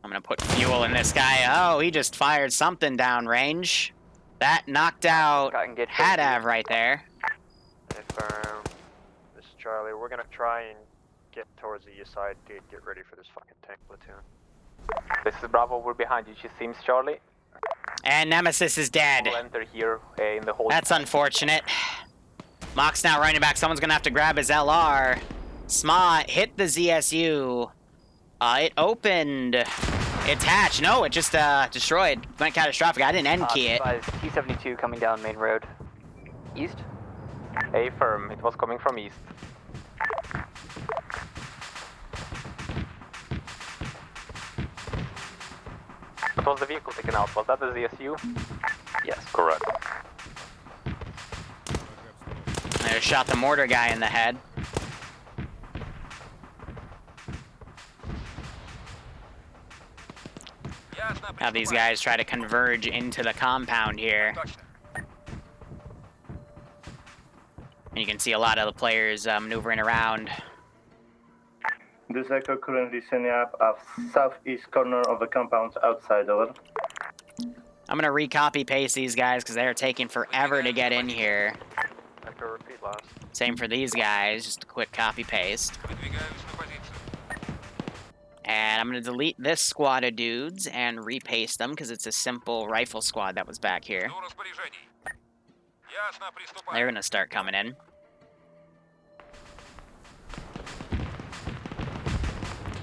I'm gonna put fuel in this guy. Oh, he just fired something downrange. That knocked out Hadav right there. Confirm. This is Charlie. We're gonna try and get towards the east side to get ready for this fucking tank platoon. This is Bravo, we're behind you. She seems Charlie. And Nemesis is dead. We'll enter here in the hold. That's unfortunate. Mock's now running back. Someone's gonna have to grab his LR. Smot hit the ZSU. It opened its hatch. No, it just destroyed. Went catastrophic. I didn't end key it. T-72 coming down main road. East? Affirm, it was coming from east. What was the vehicle taken out? Was that the ZSU? Yes. Correct. They shot the mortar guy in the head. Now these guys try to converge into the compound here. And you can see a lot of the players maneuvering around. This Echo currently sending up a southeast corner of the compound outside, over. I'm gonna recopy paste these guys because they're taking forever to get in here. Echo, repeat last. Same for these guys, just a quick copy paste. And I'm gonna delete this squad of dudes and repaste them because it's a simple rifle squad that was back here. They're gonna start coming in.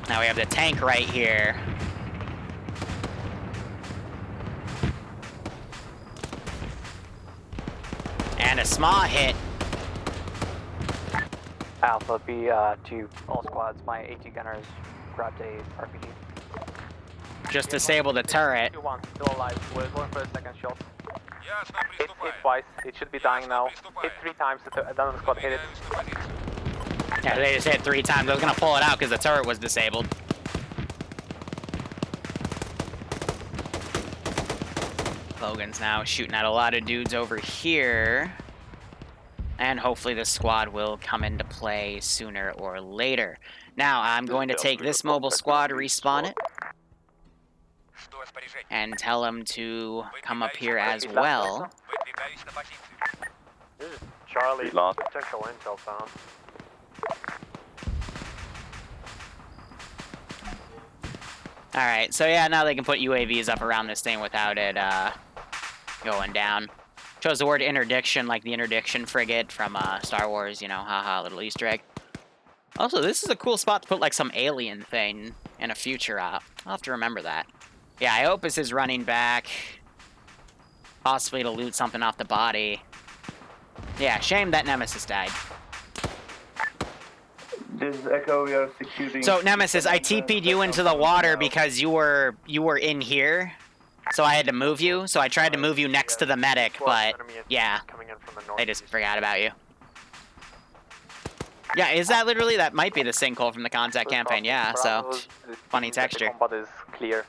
Now we have the tank right here. And a small hit. Alpha B to all squads. My AT gunners grabbed a RPG. Just disabled the turret. 2-1, still alive. We're going for a second shot. Hit twice. It should be dying now. Hit 3 times. Another squad hit it. Yeah, they just hit 3 times. I was gonna pull it out because the turret was disabled. Logan's now shooting at a lot of dudes over here. And hopefully this squad will come into play sooner or later. Now, I'm going to take this mobile squad, respawn it, and tell them to come up here as well. This is Charlie, potential intel found. Alright, so yeah, now they can put UAVs up around this thing without it going down. Chose the word interdiction, like the interdiction frigate from Star Wars, you know, haha, little Easter egg. Also, this is a cool spot to put like some alien thing in a future op. I'll have to remember that. Yeah, Iopus is running back. Possibly to loot something off the body. Yeah, shame that Nemesis died. This is Echo, we are securing... So, Nemesis, I TP'd you into the water because you were in here. So I had to move you. So I tried to move you next to the medic, but yeah, they just forgot about you. Yeah, is that literally? That might be the sinkhole from the contact campaign, yeah, so funny texture. The combat is clear.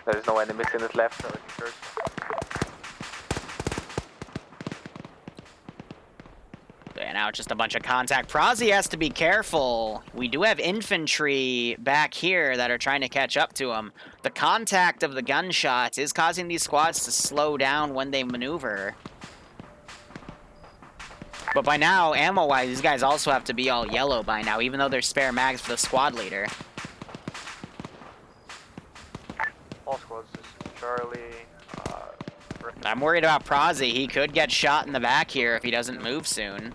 There is no enemies in it left. Yeah, now it's just a bunch of contact. Prozzy has to be careful. We do have infantry back here that are trying to catch up to him. The contact of the gunshots is causing these squads to slow down when they maneuver. But by now, ammo-wise, these guys also have to be all yellow by now, even though there's spare mags for the squad leader. All squads, this is Charlie. I'm worried about Prozzy. He could get shot in the back here if he doesn't move soon.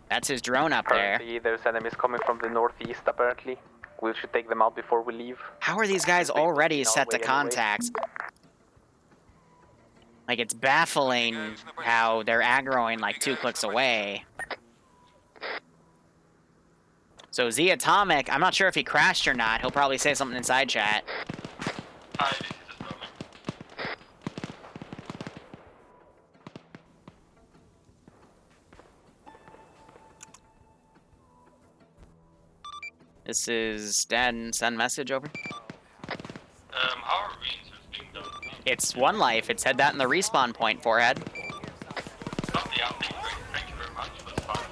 That's his drone up there. Apparently, there's enemies coming from the northeast, apparently. We should take them out before we leave. How are these guys already set to contact? Like, it's baffling how they're aggroing like 2 clicks away. So Z Atomic, I'm not sure if he crashed or not. He'll probably say something inside chat. This is Dan, send message over. How are we being done? It's 1 life. It said that in the respawn point, Forehead. Not the outing, great. Thank you very much. That's fine.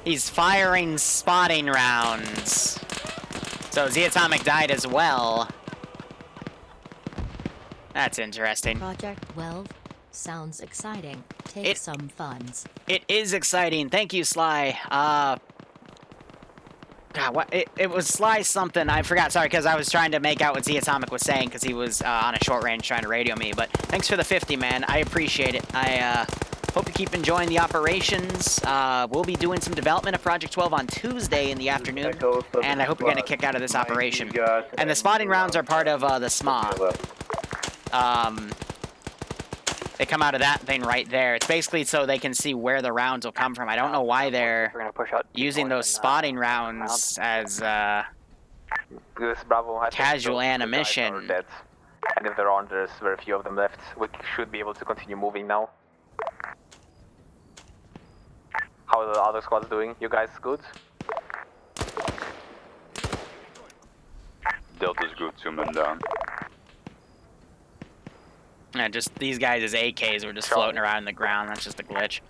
He's firing spotting rounds. So Z Atomic died as well. That's interesting. Project 12. Sounds exciting. Take some funds. It is exciting. Thank you, Sly. God, what? It was Sly something. I forgot. Sorry, because I was trying to make out what Z Atomic was saying because he was on a short range trying to radio me. But thanks for the 50, man. I appreciate it. I hope you keep enjoying the operations. We'll be doing some development of Project 12 on Tuesday in the afternoon, and I hope you're getting a kick out of this operation. And the spotting rounds are part of the SMA. They come out of that thing right there. It's basically so they can see where the rounds will come from. I don't know why they're using those spotting rounds as This Bravo, I think casual those two guys are animation. dead. And if there aren't, there's very few of them left. We should be able to continue moving now. How are the other squads doing? You guys good? Delta's good, 2 men down. Yeah, just these guys as AKs were just floating around in the ground. That's just a glitch.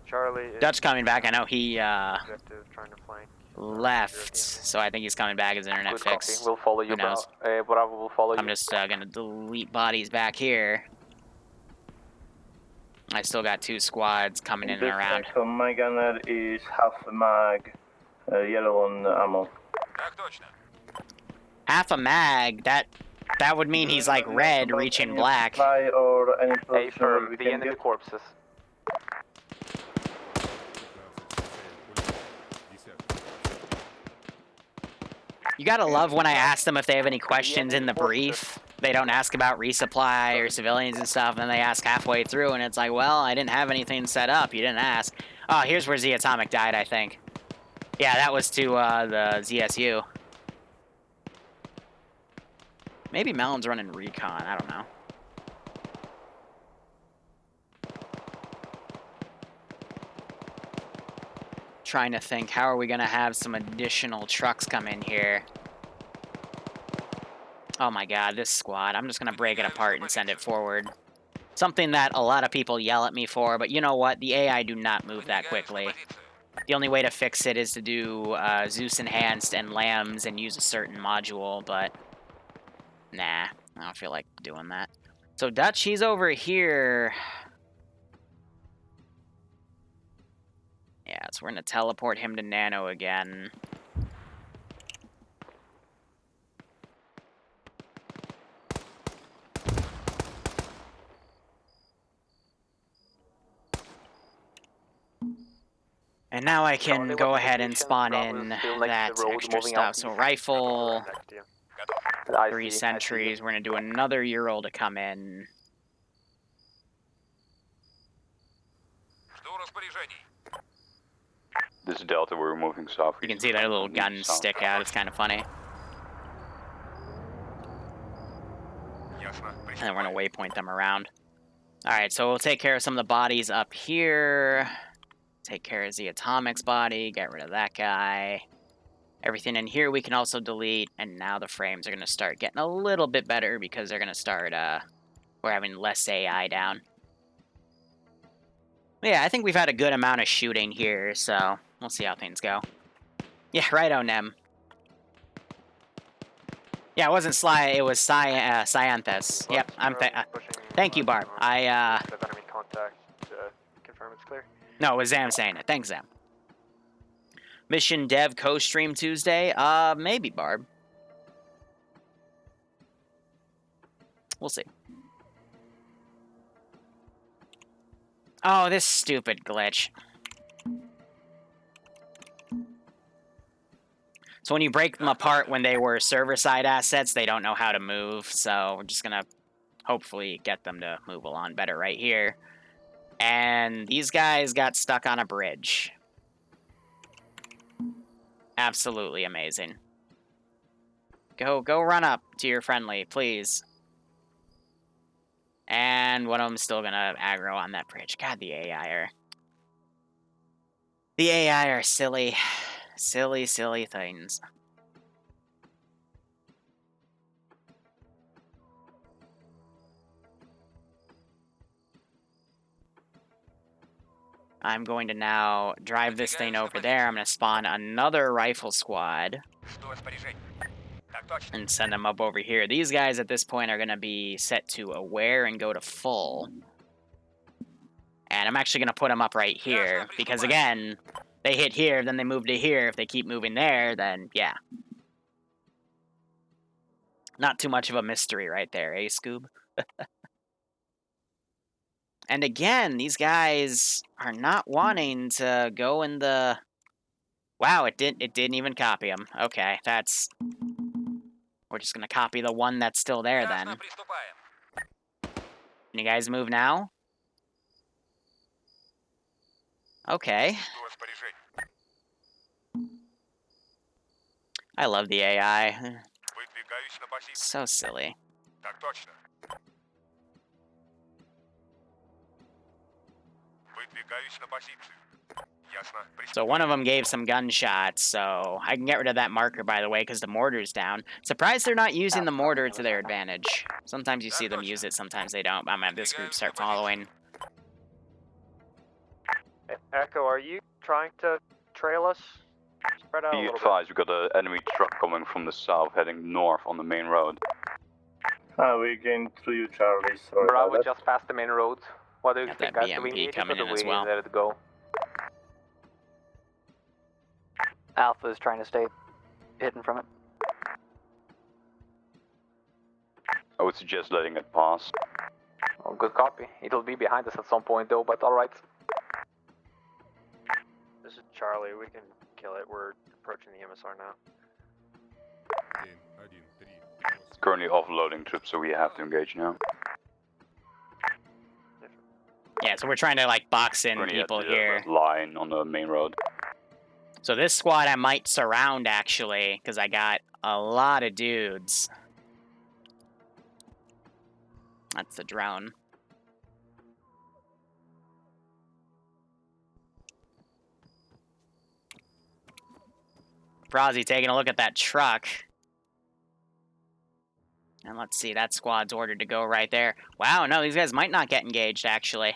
Charlie. Dutch coming back. I know he Objective trying to flank. left, so I think he's coming back. His internet Good fixed. copy. We'll follow you, Who knows? Bravo will follow you. I'm just gonna delete bodies back here. I still got 2 squads coming in and around. So my gunner is half mag, yellow on ammo. Half a mag. That would mean he's like red reaching black. Or any A firm, the enemy corpses. You gotta love when I ask them if they have any questions in the brief. They don't ask about resupply or civilians and stuff, and they ask halfway through, and it's like, well, I didn't have anything set up. You didn't ask. Oh, here's where Z Atomic died, I think. Yeah, that was to the ZSU. Maybe Melon's running recon. I don't know. Trying to think, how are we going to have some additional trucks come in here? Oh my god, this squad. I'm just going to break it apart and send it forward. Something that a lot of people yell at me for, but you know what? The AI do not move that quickly. The only way to fix it is to do Zeus Enhanced and Lambs and use a certain module, but nah, I don't feel like doing that. So Dutch, he's over here. Yeah, so we're going to teleport him to Nano again. And now I can go ahead and spawn in that extra stuff. So rifle, 3 sentries. We're going to do another Ural to come in. This is Delta, we're moving south. You can see their little guns stick out. It's kind of funny. And then we're going to waypoint them around. Alright, so we'll take care of some of the bodies up here. Take care of the Atomic's body. Get rid of that guy. Everything in here we can also delete. And now the frames are going to start getting a little bit better because they're going to start, we're having less AI down. Yeah, I think we've had a good amount of shooting here, so we'll see how things go. Yeah, righto, Nem. Yeah, it wasn't Sly, it was Cyanthes. Yep, thank you, Barb. Enemy contact to confirm it's clear. No, it was Zam saying it. Thanks, Zam. Mission Dev co-stream Tuesday? Maybe, Barb. We'll see. Oh, this stupid glitch. So when you break them apart when they were server-side assets, they don't know how to move, so we're just gonna hopefully get them to move along better right here. And these guys got stuck on a bridge. Absolutely amazing. Go run up to your friendly, please. And one of them's still gonna aggro on that bridge. God, the AI are silly. Silly, silly things. I'm going to now drive this thing over there. I'm going to spawn another rifle squad and send them up over here. These guys at this point are going to be set to aware and go to full. And I'm actually going to put them up right here, because again, they hit here, then they move to here. If they keep moving there, then yeah. Not too much of a mystery right there, eh, Scoob? And again, these guys are not wanting to go in the... Wow, it didn't even copy them. Okay, that's... We're just going to copy the one that's still there then. Can you guys move now? Okay. I love the AI. So silly. So one of them gave some gunshots, so I can get rid of that marker, by the way, because the mortar's down. Surprised they're not using the mortar to their advantage. Sometimes you see them use it, sometimes they don't. I'm at this group start following. Echo, are you trying to trail us? Spread out a Be little advised, we've got an enemy truck coming from the south, heading north on the main road. We gained through you, Charlie. Sorry Bravo, about that. just passed the main road. What do you Got think, that guys? Do we BMP need it or coming do in as we well. let it go? Alpha is trying to stay hidden from it. I would suggest letting it pass. Oh, good copy. It'll be behind us at some point though, but alright. This is Charlie. We can kill it. We're approaching the MSR now. Currently offloading troops, so we have to engage now. Yeah, so we're trying to, like, box in Currently at people the here. line on the main road. So this squad I might surround, actually, because I got a lot of dudes. That's the drone. Brazzy taking a look at that truck. And let's see, that squad's ordered to go right there. Wow, no, these guys might not get engaged, actually.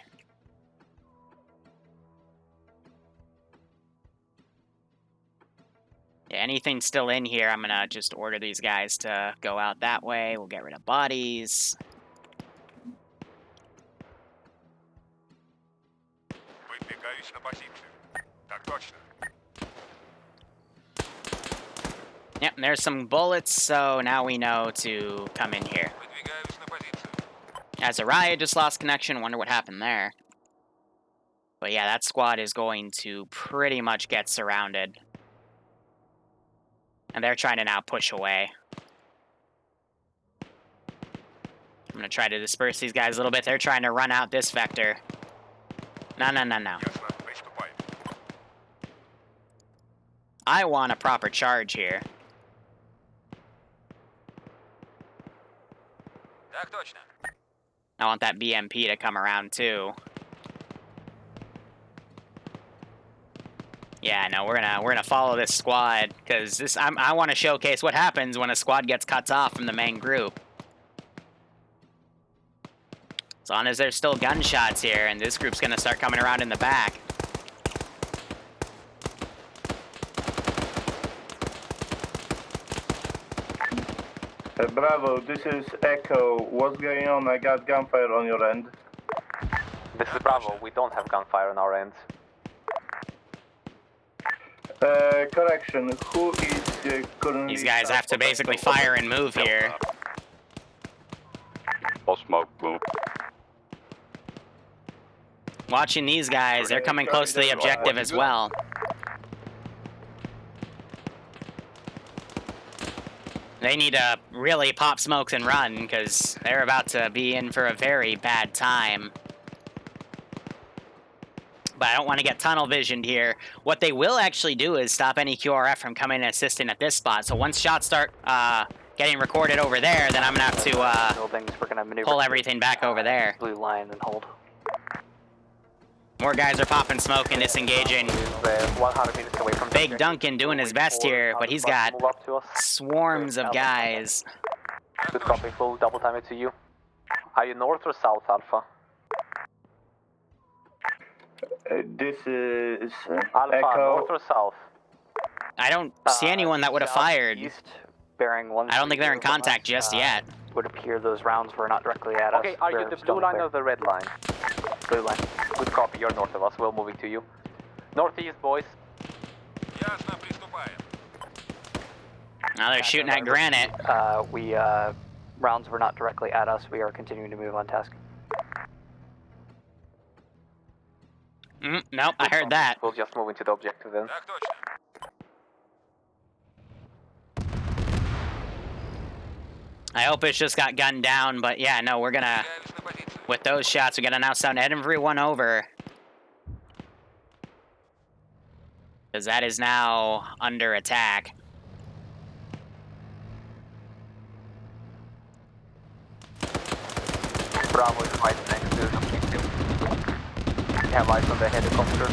Yeah, anything still in here, I'm gonna just order these guys to go out that way. We'll get rid of bodies. Yep, and there's some bullets, so now we know to come in here. Azariah just lost connection, wonder what happened there. But yeah, that squad is going to pretty much get surrounded. And they're trying to now push away. I'm going to try to disperse these guys a little bit. They're trying to run out this vector. No, no, no, no. I want a proper charge here. I want that BMP to come around too. Yeah, no, we're gonna follow this squad because I want to showcase what happens when a squad gets cut off from the main group. As long as there's still gunshots here, and this group's gonna start coming around in the back. Bravo, this is Echo. What's going on? I got gunfire on your end. This is Bravo. We don't have gunfire on our end. Correction. Who is currently... These guys have to basically fire and move here. All smoke, boom. Watching these guys, they're coming close to the objective as well. They need to really pop smokes and run, because they're about to be in for a very bad time. But I don't want to get tunnel visioned here. What they will actually do is stop any QRF from coming and assisting at this spot. So once shots start getting recorded over there, then I'm going to have to buildings, we're gonna maneuver pull everything back over there. blue line and hold. More guys are popping smoke and disengaging. 100 meters away from Big Duncan doing his best here, but he's got swarms of guys. Good copy, full double time it to you. Are you north or south, Alpha? This is Alpha, Echo. north or south? I don't see anyone that would have fired. Bearing one. I don't think they're in contact just yet. Would appear those rounds were not directly at us. Okay, are you They're the still blue line clear. or the red line? Blue line. Good copy, you're north of us, we're moving to you. Northeast, boys. Ясно, приступаем. Now they're shooting at Granite. Rounds were not directly at us. We are continuing to move on task. Nope, I heard that. We'll just move into the objective then. Так точно. I hope it's just got gunned down, but yeah, no, we're gonna... With those shots, we gotta now sound everyone over. Because that is now under attack. Bravo is right next to the objective. Have eyes on the helicopter.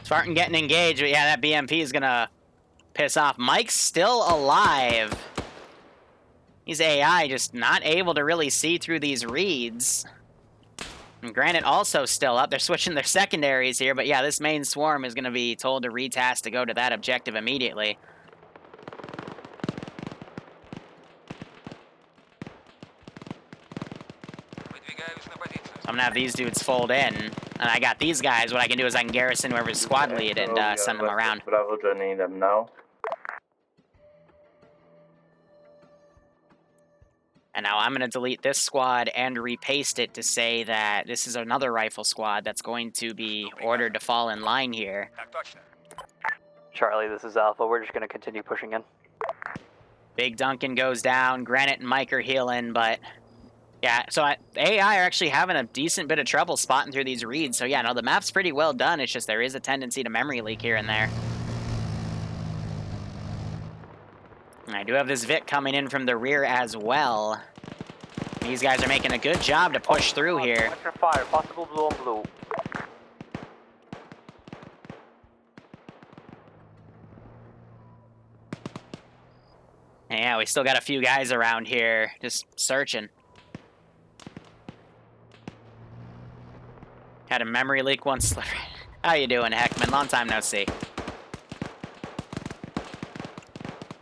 Spartan getting engaged, but yeah, that BMP is gonna piss off. Mike's still alive. He's AI, just not able to really see through these reads. And Granite also still up. They're switching their secondaries here, but yeah, this main swarm is gonna be told to retask to go to that objective immediately. So I'm gonna have these dudes fold in, and I got these guys. What I can do is I can garrison whoever's squad lead and send them around. Bravo joining them now. And now I'm gonna delete this squad and repaste it to say that this is another rifle squad that's going to be ordered to fall in line here. Charlie, this is Alpha. We're just gonna continue pushing in. Big Duncan goes down. Granite and Mike are healing, but yeah, so AI are actually having a decent bit of trouble spotting through these reads. So yeah, no, the map's pretty well done. It's just there is a tendency to memory leak here and there. And I do have this Vic coming in from the rear as well. These guys are making a good job to push through here. Watch your fire, possible blue on blue. And yeah, we still got a few guys around here just searching. Had a memory leak once. How you doing, Heckman? Long time no see.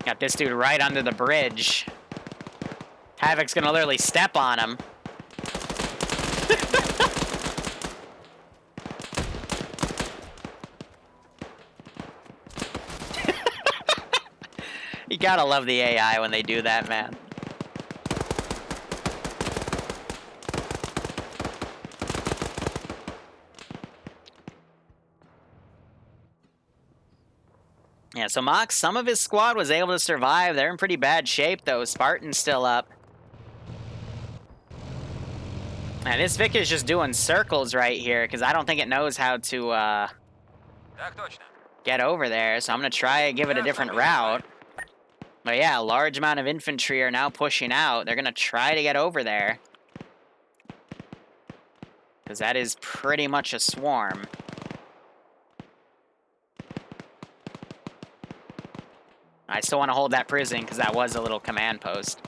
Got this dude right under the bridge. Havoc's gonna literally step on him. You gotta love the AI when they do that, man. Yeah, so Mox, some of his squad was able to survive. They're in pretty bad shape, though. Spartan's still up. And this Vic is just doing circles right here, because I don't think it knows how to get over there. So I'm going to try and give it a different route. But yeah, a large amount of infantry are now pushing out. They're going to try to get over there. Because that is pretty much a swarm. I still want to hold that prison because that was a little command post.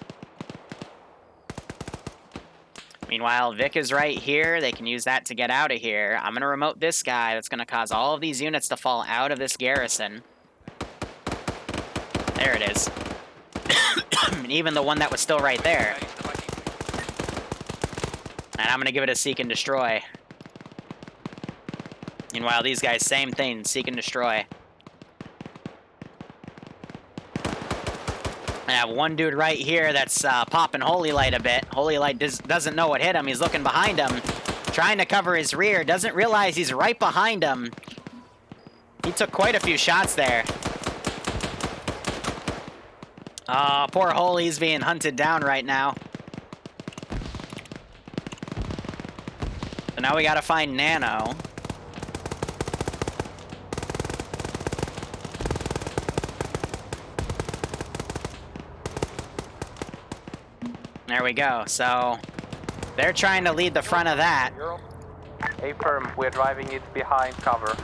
Meanwhile, Vic is right here. They can use that to get out of here. I'm going to remote this guy. That's going to cause all of these units to fall out of this garrison. There it is. Even the one that was still right there. And I'm going to give it a seek and destroy. Meanwhile, these guys, same thing. Seek and destroy. I have one dude right here that's popping Holy Light a bit. Holy Light doesn't know what hit him. He's looking behind him, trying to cover his rear. Doesn't realize he's right behind him. He took quite a few shots there. Oh, poor Holy's being hunted down right now. So now we gotta find Nano. There we go. So they're trying to lead the front of that. A-firm, we're driving it behind cover.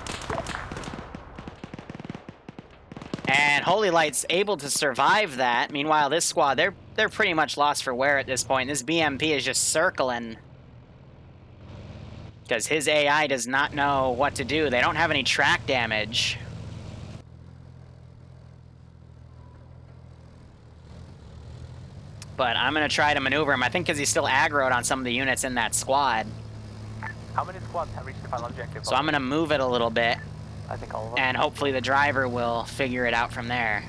And Holy Light's able to survive that. Meanwhile, this squad, they're pretty much lost for wear at this point. This BMP is just circling. Because his AI does not know what to do. They don't have any track damage. But I'm going to try to maneuver him, I think because he's still aggroed on some of the units in that squad. How many squads have reached the final objective? So I'm going to move it a little bit. I think all of them. And hopefully the driver will figure it out from there.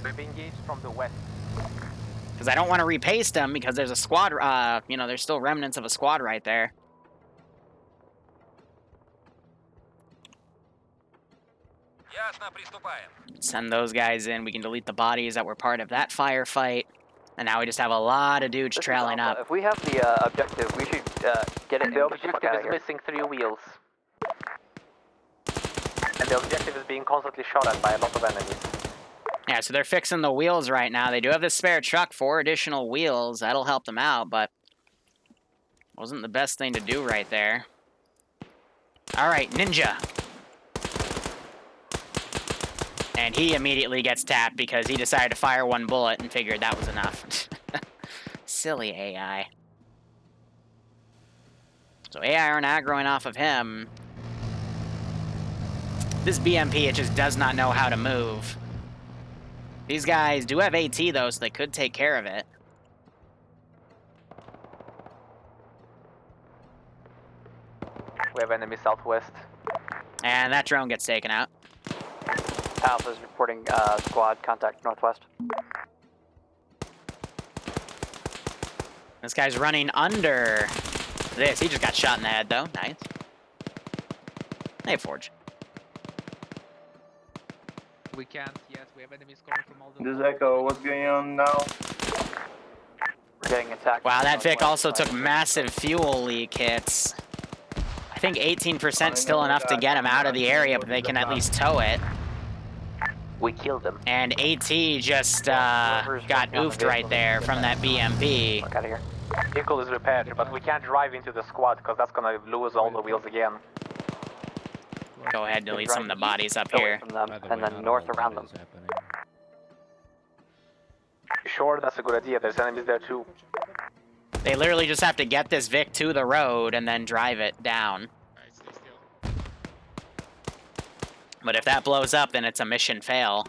We've engaged from the west. Because I don't want to repaste them because there's a squad, you know, there's still remnants of a squad right there. Send those guys in. We can delete the bodies that were part of that firefight. And now we just have a lot of dudes trailing up. If we have the objective, we should get it. The objective is missing 3 wheels. And the objective is being constantly shot at by a lot of enemies. Yeah, so they're fixing the wheels right now. They do have this spare truck, 4 additional wheels. That'll help them out, but wasn't the best thing to do right there. All right, Ninja. And he immediately gets tapped because he decided to fire 1 bullet and figured that was enough. Silly AI. So AI aren't aggroing off of him. This BMP, it just does not know how to move. These guys do have AT, though, so they could take care of it. We have enemy southwest. And that drone gets taken out. Alpha's reporting squad contact northwest. This guy's running under this. He just got shot in the head, though. Nice. Hey, Forge. We can't yet. We have enemies coming from all the... This is Echo. What's going on now? We're getting attacked. Wow, that Vic also took massive fuel leak hits. I think 18% still enough to get him out of the area, but they can at least tow it. We killed them. And AT just got oofed right there from that BMP. Look out of here. Vehicle is repaired, but we can't drive into the squad because that's gonna lose all the wheels again. Go ahead and delete some of the bodies up here. From them, and then north around them. Sure, that's a good idea. There's enemies there too. They literally just have to get this Vic to the road and then drive it down. But if that blows up, then it's a mission fail.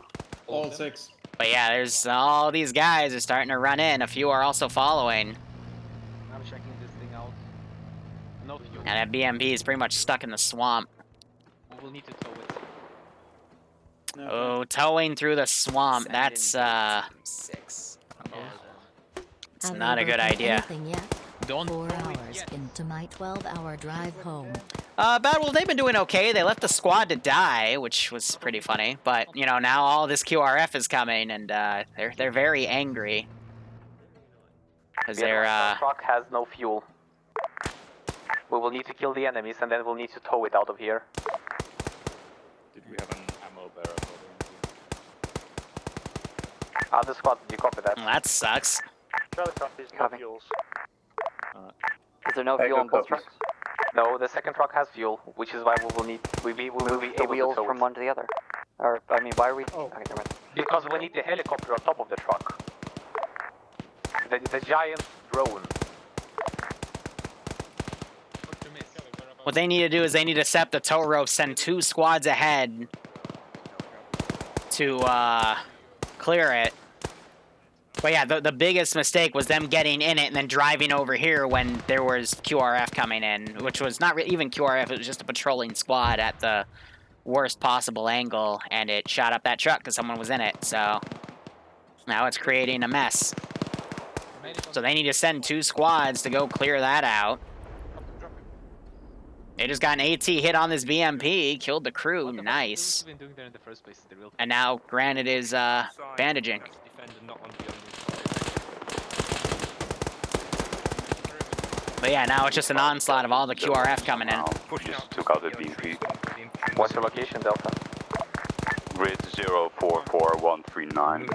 All 6. But yeah, there's all these guys are starting to run in. A few are also following. I'm checking this thing out. No fuel. And that BMP is pretty much stuck in the swamp. We will need to tow it. Oh, towing through the swamp. That's, 6. it's not a good idea. Don't 4 hours into my 12-hour drive home. Well, they've been doing okay. They left the squad to die, which was pretty funny. But, you know, now all this QRF is coming, and they're very angry. Because The truck has no fuel. We will need to kill the enemies, and then we'll need to tow it out of here. Did we have an ammo barrel? Other squad, did you copy that? Well, that sucks. Charlie copies, no fuels. Is there no fuel on both trucks? No, the second truck has fuel, which is why we will need. We will be Move the able wheels to tow from it. one to the other. Or, I mean, why are we... Oh. Okay, never mind. Because we need the helicopter on top of the truck. The giant drone. What they need to do is they need to set the tow rope, send 2 squads ahead to clear it. But yeah, the biggest mistake was them getting in it and then driving over here when there was QRF coming in, which was not even QRF, it was just a patrolling squad at the worst possible angle, and it shot up that truck because someone was in it, so now it's creating a mess. So they need to send 2 squads to go clear that out. They just got an AT hit on this BMP, killed the crew, nice. And now Granite is bandaging. But yeah, now it's just an onslaught of all the QRF coming in. Just took out the BMP. What's your location, Delta? Grid 044139.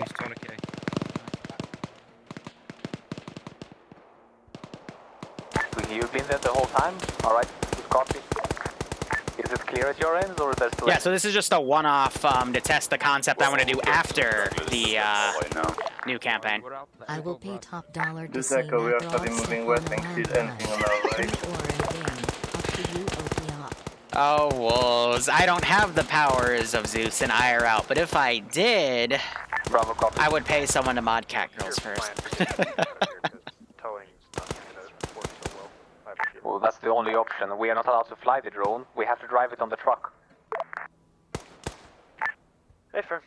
You've been there the whole time? Alright, good copy. Is it clear at your end, or is there still... Yeah, so this is just a one-off to test the concept I want to do after the new campaign. I will pay top dollar to This see Echo, we are that studying dog moving step west on and a see landmine. anything on our right. Free or in vain. Up to you, OP up. Oh, wolves. I don't have the powers of Zeus and I are out, but if I did, Bravo, copy. I would pay someone to mod cat girls first. Well, that's the only option. We are not allowed to fly the drone. We have to drive it on the truck. Hey, firm.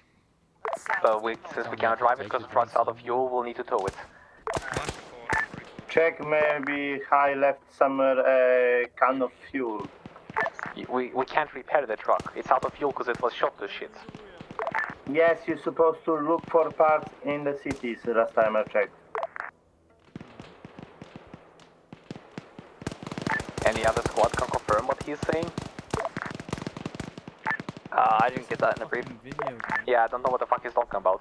But since we cannot drive it because the truck's out of fuel, we'll need to tow it. Check maybe I left somewhere a can of fuel. We can't repair the truck. It's out of fuel because it was shot to shit. Yes, you're supposed to look for parts in the cities last time I checked. Any other squad can confirm what he's saying? I didn't get that in the brief. Yeah, I don't know what the fuck he's talking about.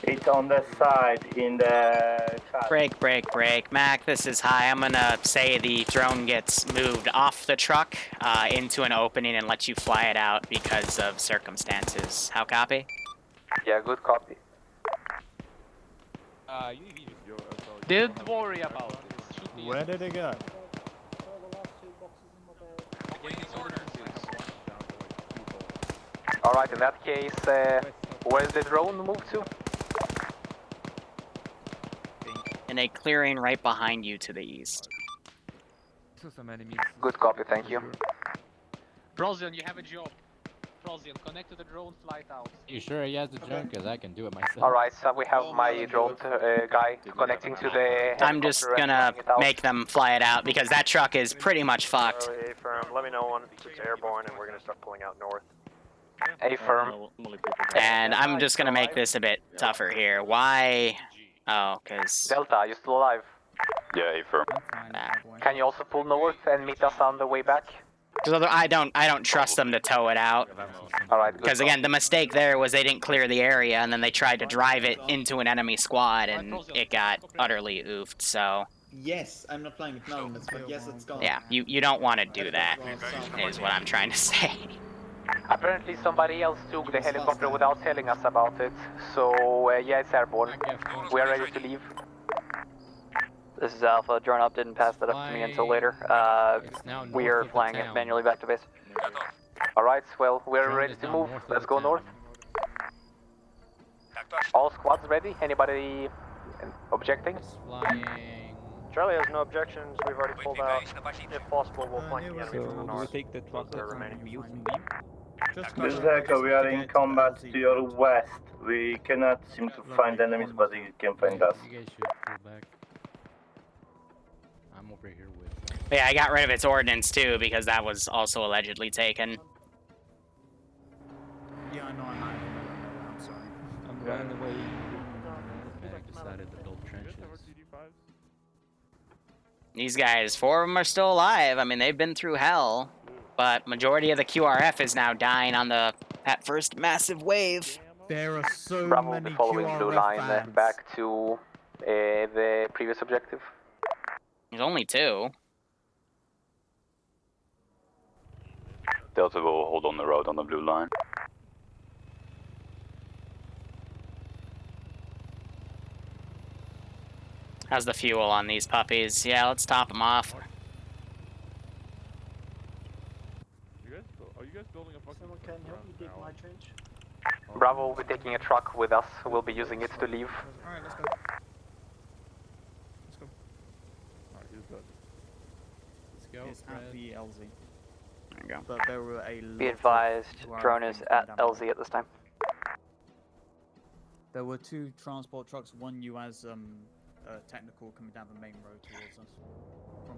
It's on the side in the chat. Break. Mac, this is high. I'm gonna say the drone gets moved off the truck into an opening and let you fly it out because of circumstances. How copy? Yeah, good copy. Don't worry about it. Where did it go? Alright, in that case, where's the drone moved to? In a clearing right behind you to the east. Good copy, thank you. Prosian, you have a job. Prosian, connect to the drone, fly it out. You sure he has the drone? Because I can do it myself. Alright, so we have my drone guy connecting to the... I'm just gonna make them fly it out because that truck is pretty much fucked. Firm, let me know when it's airborne and we're gonna start pulling out north. A-firm. And I'm just gonna make this a bit tougher here. Why? Oh, because... Delta, are you still alive? Yeah, A-firm. Can you also pull north and meet us on the way back? Because I don't trust them to tow it out. Alright, because again, the mistake there was they didn't clear the area, and then they tried to drive it into an enemy squad, and it got utterly oofed, so... Yes, I'm not flying it now, but yes, it's gone. Yeah, you don't want to do that, is what I'm trying to say. Apparently somebody else took the helicopter without telling us about it, so yeah, it's airborne. We are ready to leave. This is Alpha. Drone up didn't pass that up to me until later. We are flying it manually back to base. Alright, well, we're ready to move. Let's go north. All squads ready? Anybody objecting? Charlie has no objections. We've already pulled out. If possible, we'll flank the enemy from the north. take the truck Those are remaining. This is Echo, we are in combat to your west. We cannot seem to find enemies, but you can find us. You guys should pull back. I'm over here with... But yeah, I got rid of its ordnance too, because that was also allegedly taken. Yeah, I know, I'm sorry. I'm running away. I decided to build trenches. These guys, 4 of them are still alive. I mean, they've been through hell. But majority of the QRF is now dying on that first massive wave. There are so Bravo will many be following QRF blue line fans. back to the previous objective. There's only 2. Delta will hold on the road on the blue line. How's the fuel on these puppies? Yeah, let's top them off. Are you guys building a fucking... Someone can help me dig my trench? Bravo will be taking a truck with us. We'll be using it to leave. Alright, let's go. Let's go. Alright, he's dead. Let's go. It's at the LZ. There you go. But there were a lot Be advised, of drone is at LZ at this time. There were 2 transport trucks, one UAS technical coming down the main road towards us.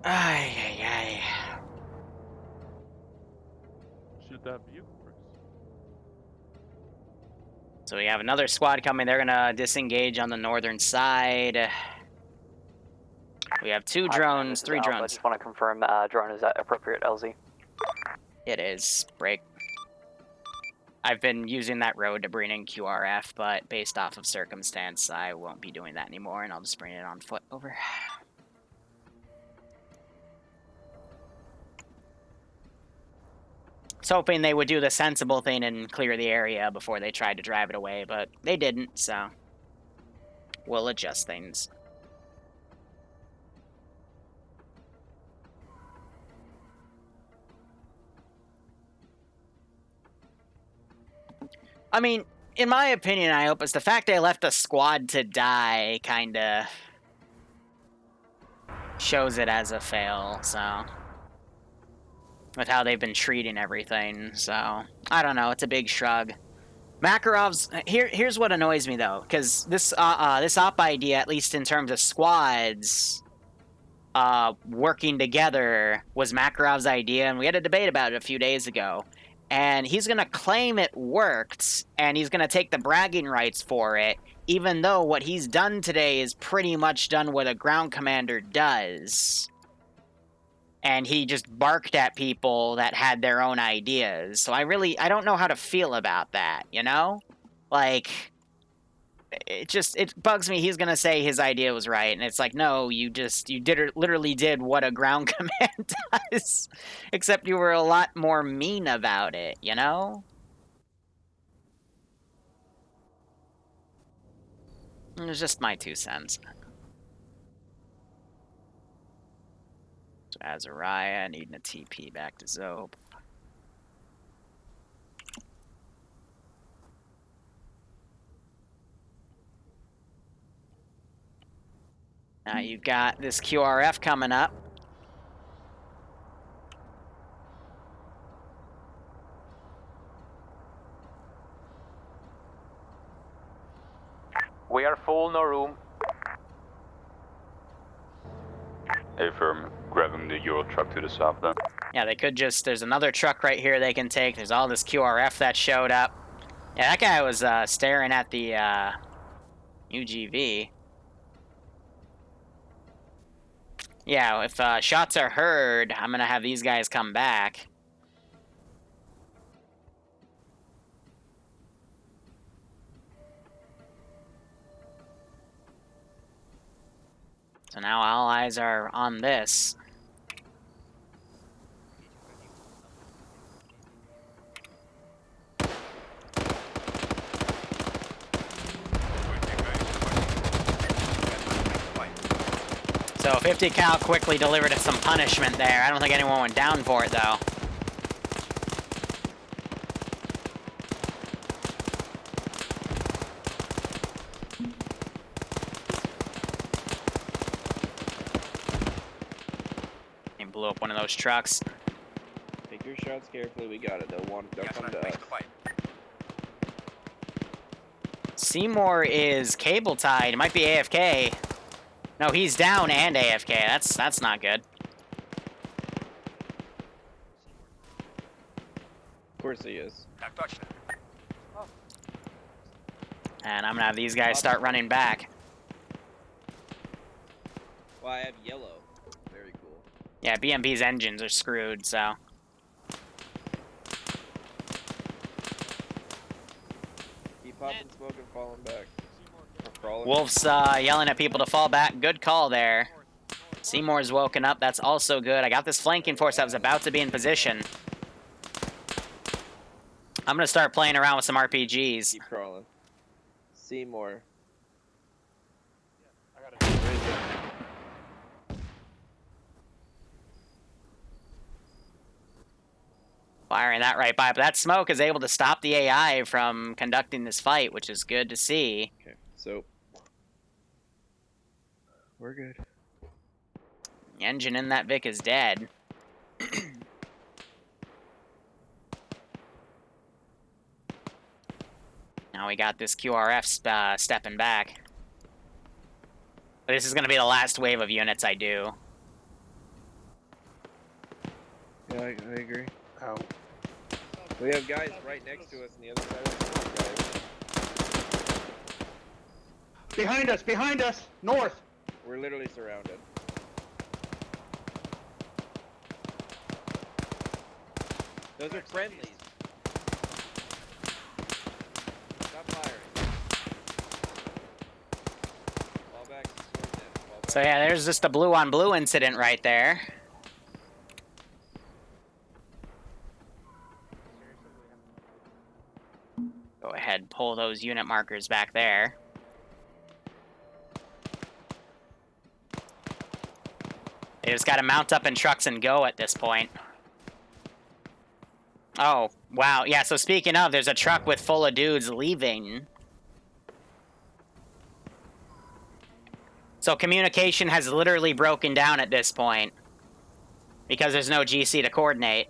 Ay. Should that be you? So we have another squad coming. They're gonna disengage on the northern side. We have 2 drones, 3 Alpha, I drones. just want to confirm drone is at appropriate LZ. It is. Break. I've been using that road to bring in QRF, but based off of circumstance, I won't be doing that anymore, and I'll just bring it on foot over. I was hoping they would do the sensible thing and clear the area before they tried to drive it away, but they didn't, so we'll adjust things. I mean, in my opinion, I hope it's the fact they left a squad to die kinda shows it as a fail, so. With how they've been treating everything, so. I don't know, it's a big shrug. Makarov's... Here's what annoys me, though, because this op idea, at least in terms of squads, working together, was Makarov's idea, and we had a debate about it a few days ago. And he's going to claim it worked, and he's going to take the bragging rights for it, even though what he's done today is pretty much done what a ground commander does. And he just barked at people that had their own ideas. So I don't know how to feel about that, you know? Like, it bugs me. He's going to say his idea was right, and it's like, no, you literally did what a ground command does, except you were a lot more mean about it, you know? It's just my 2 cents. So Azariah needing a TP back to Zob. Now you've got this QRF coming up. We are full, no room. Affirm, grabbing the Euro truck to the south then. Yeah, they could just... There's another truck right here they can take. There's all this QRF that showed up. Yeah, that guy was staring at the UGV. Yeah, if shots are heard, I'm going to have these guys come back. So now all eyes are on this. So 50 cal quickly delivered us some punishment there. I don't think anyone went down for it, though. He blew up one of those trucks. Take your shots carefully. We got it. They'll come to us. Seymour is cable tied. It might be AFK. No, he's down and AFK. That's not good. Of course he is. And I'm gonna have these guys start running back. Well, I have yellow. Very cool. Yeah, BMP's engines are screwed, so. Keep popping smoke and falling back. Crawling. Wolf's yelling at people to fall back. Good call there. Seymour's woken up. That's also good. I got this flanking force that was about to be in position. I'm going to start playing around with some RPGs. Keep crawling. Seymour. Firing that right by. But that smoke is able to stop the AI from conducting this fight, which is good to see. Okay, so we're good. The engine in that Vic is dead. Now we got this QRF stepping back. But this is going to be the last wave of units I do. Yeah, I agree. Ow. We have guys right next to us on the other side of the guys. Behind us, north. We're literally surrounded. Those are friendlies. Stop firing. Fall back, sword net. Fall back. So yeah, there's just a blue on blue incident right there. Go ahead, pull those unit markers back there. They just gotta mount up in trucks and go at this point. Oh, Wow, yeah, so speaking of, there's a truck with full of dudes leaving. So communication has literally broken down at this point. Because there's no GC to coordinate.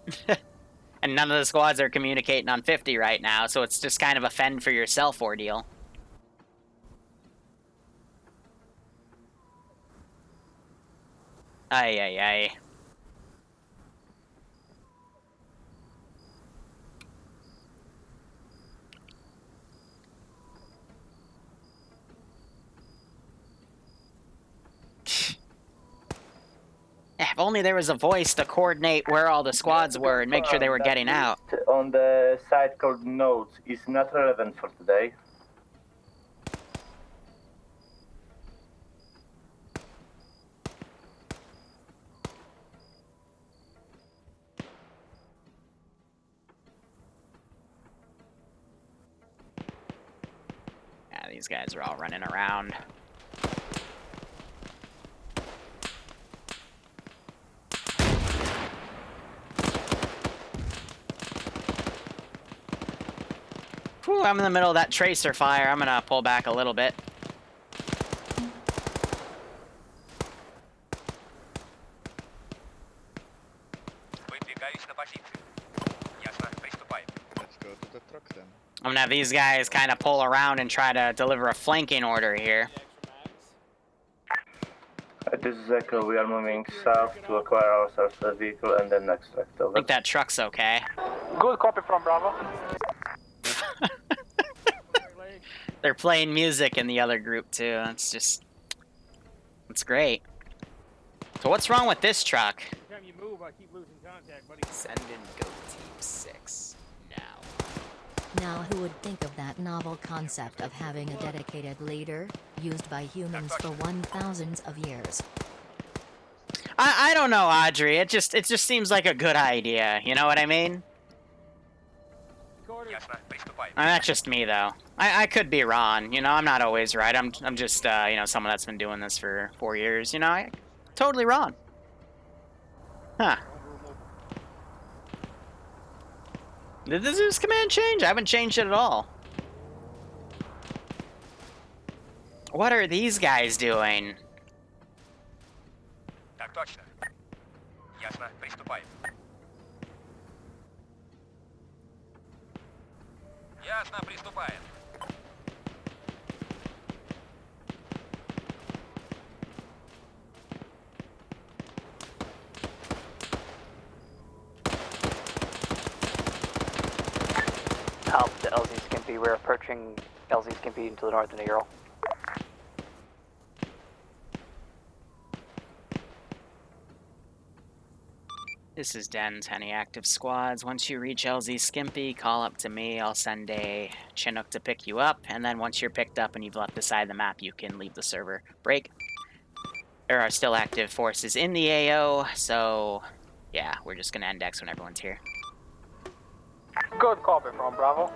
And none of the squads are communicating on 50 right now, so it's just kind of a fend for yourself ordeal. Ay, ay, ay. If only there was a voice to coordinate where all the squads were and make sure they were getting out. On the side called notes is not relevant for today. Yeah, these guys are all running around. Whew, I'm in the middle of that tracer fire. I'm gonna pull back a little bit. Let's go to the truck then. I'm gonna have these guys kind of pull around and try to deliver a flanking order here. This is Echo. We are moving south to acquire ourselves a vehicle and then extract over. I think that truck's okay. Good copy from Bravo. They're playing music in the other group too. It's just, it's great. So what's wrong with this truck? Every time you move, I keep losing contact, buddy. Send in GOAT Team 6 now. Now who would think of that novel concept of having a dedicated leader, used by humans for 1,000s of years? I don't know, Audrey. It just seems like a good idea. You know what I mean? That's just me though. I could be wrong. You know, I'm not always right. I'm just you know, someone that's been doing this for 4 years. You know, I totally wrong. Huh. Did the Zeus command change? I haven't changed it at all. What are these guys doing? Так точно. Ясно, приступаем. Ясно, приступаем. Help to LZ Skimpy. We're approaching LZ Skimpy to the north of the Ural. This is Den's. Any active squads. Once you reach LZ Skimpy, call up to me. I'll send a Chinook to pick you up. And then once you're picked up and you've left the side of the map, you can leave the server. Break. There are still active forces in the AO, so yeah, we're just going to index when everyone's here. Good copy from Bravo.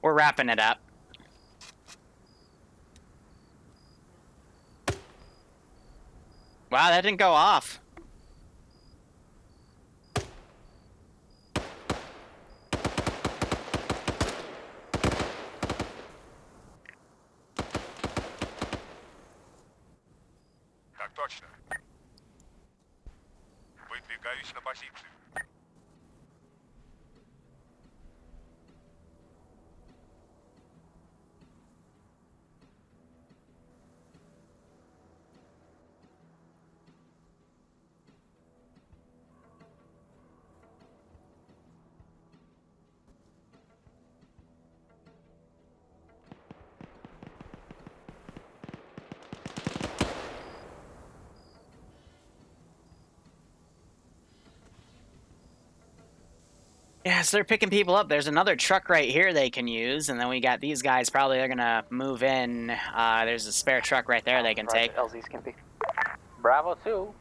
We're wrapping it up. Wow, that didn't go off. Так точно. Выдвигаюсь на позицию. Yeah, so they're picking people up. There's another truck right here they can use, and then we got these guys probably they're gonna move in. There's a spare truck right there they can take. LZ Skimpy. Bravo 2.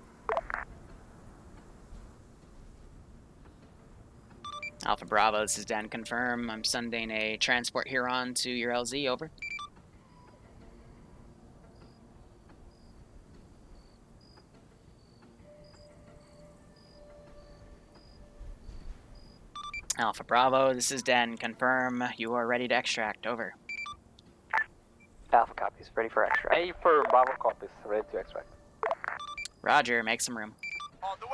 Alpha Bravo, this is Dan. Confirm. I'm sending a transport Huron to your LZ. Over. Alpha Bravo, this is Dan. Confirm. You are ready to extract. Over. Alpha copies. Ready for extract. A for Bravo copies. Ready to extract. Roger. Make some room. On the way.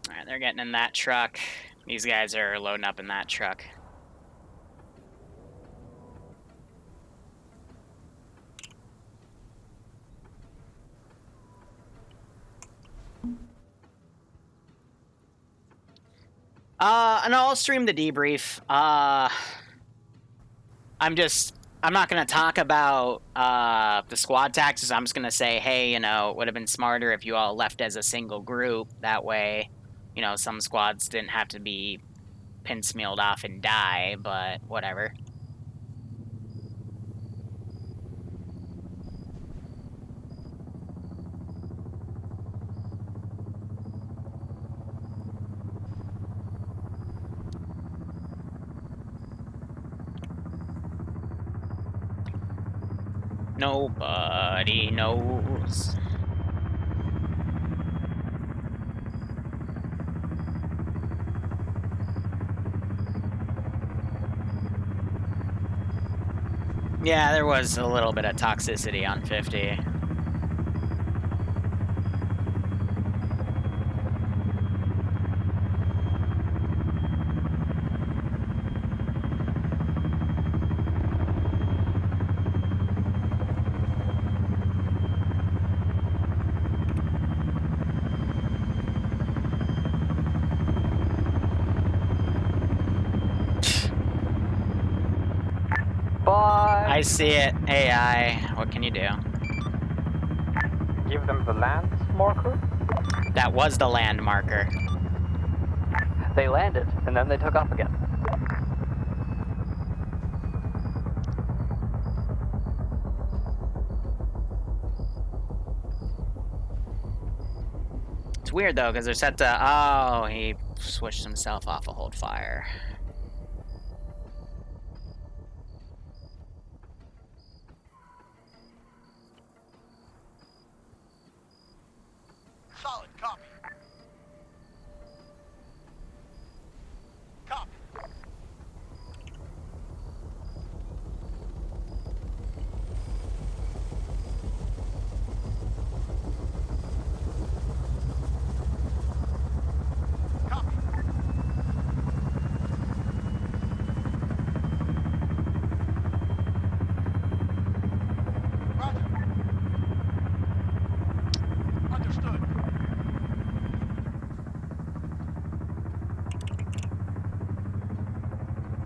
Alright, they're getting in that truck. These guys are loading up in that truck. And I'll stream the debrief. I'm not gonna talk about the squad taxes. I'm just gonna say, hey, you know, it would have been smarter if you all left as a single group. That way, you know, some squads didn't have to be piecemealed off and die, but whatever. Nobody knows. Yeah, there was a little bit of toxicity on 50. I see it. AI, what can you do? Give them the land marker? That was the land marker. They landed, and then they took off again. It's weird, though, because they're set to... Oh, he switched himself off a hold fire. Solid copy. Copy.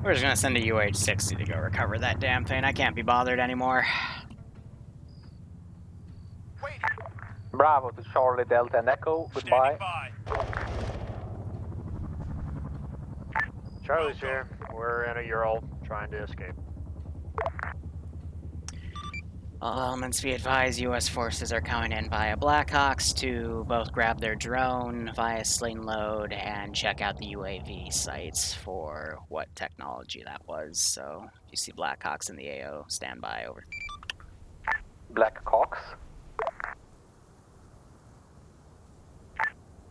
We're just gonna send a UH-60 to go recover that damn thing. I can't be bothered anymore. Bravo to Charlie, Delta, and Echo. Goodbye. Charlie's here. We're in a Ural trying to escape. All elements be advised, U.S. forces are coming in via Blackhawks to both grab their drone via sling load and check out the UAV sites for what technology that was. So, if you see Blackhawks in the AO, stand by, over. Blackhawks?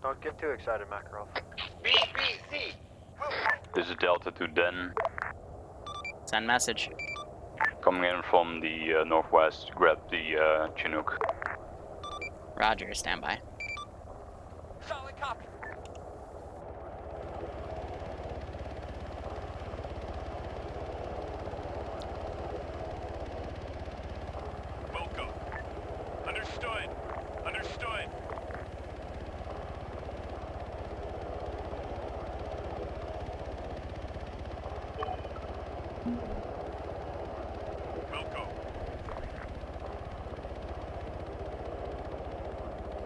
Don't get too excited, Makarov. BBC! This is Delta to Den. Send message. Coming in from the northwest, grab the Chinook. Roger, stand by. Solid copy. Welcome. Understood. Understood.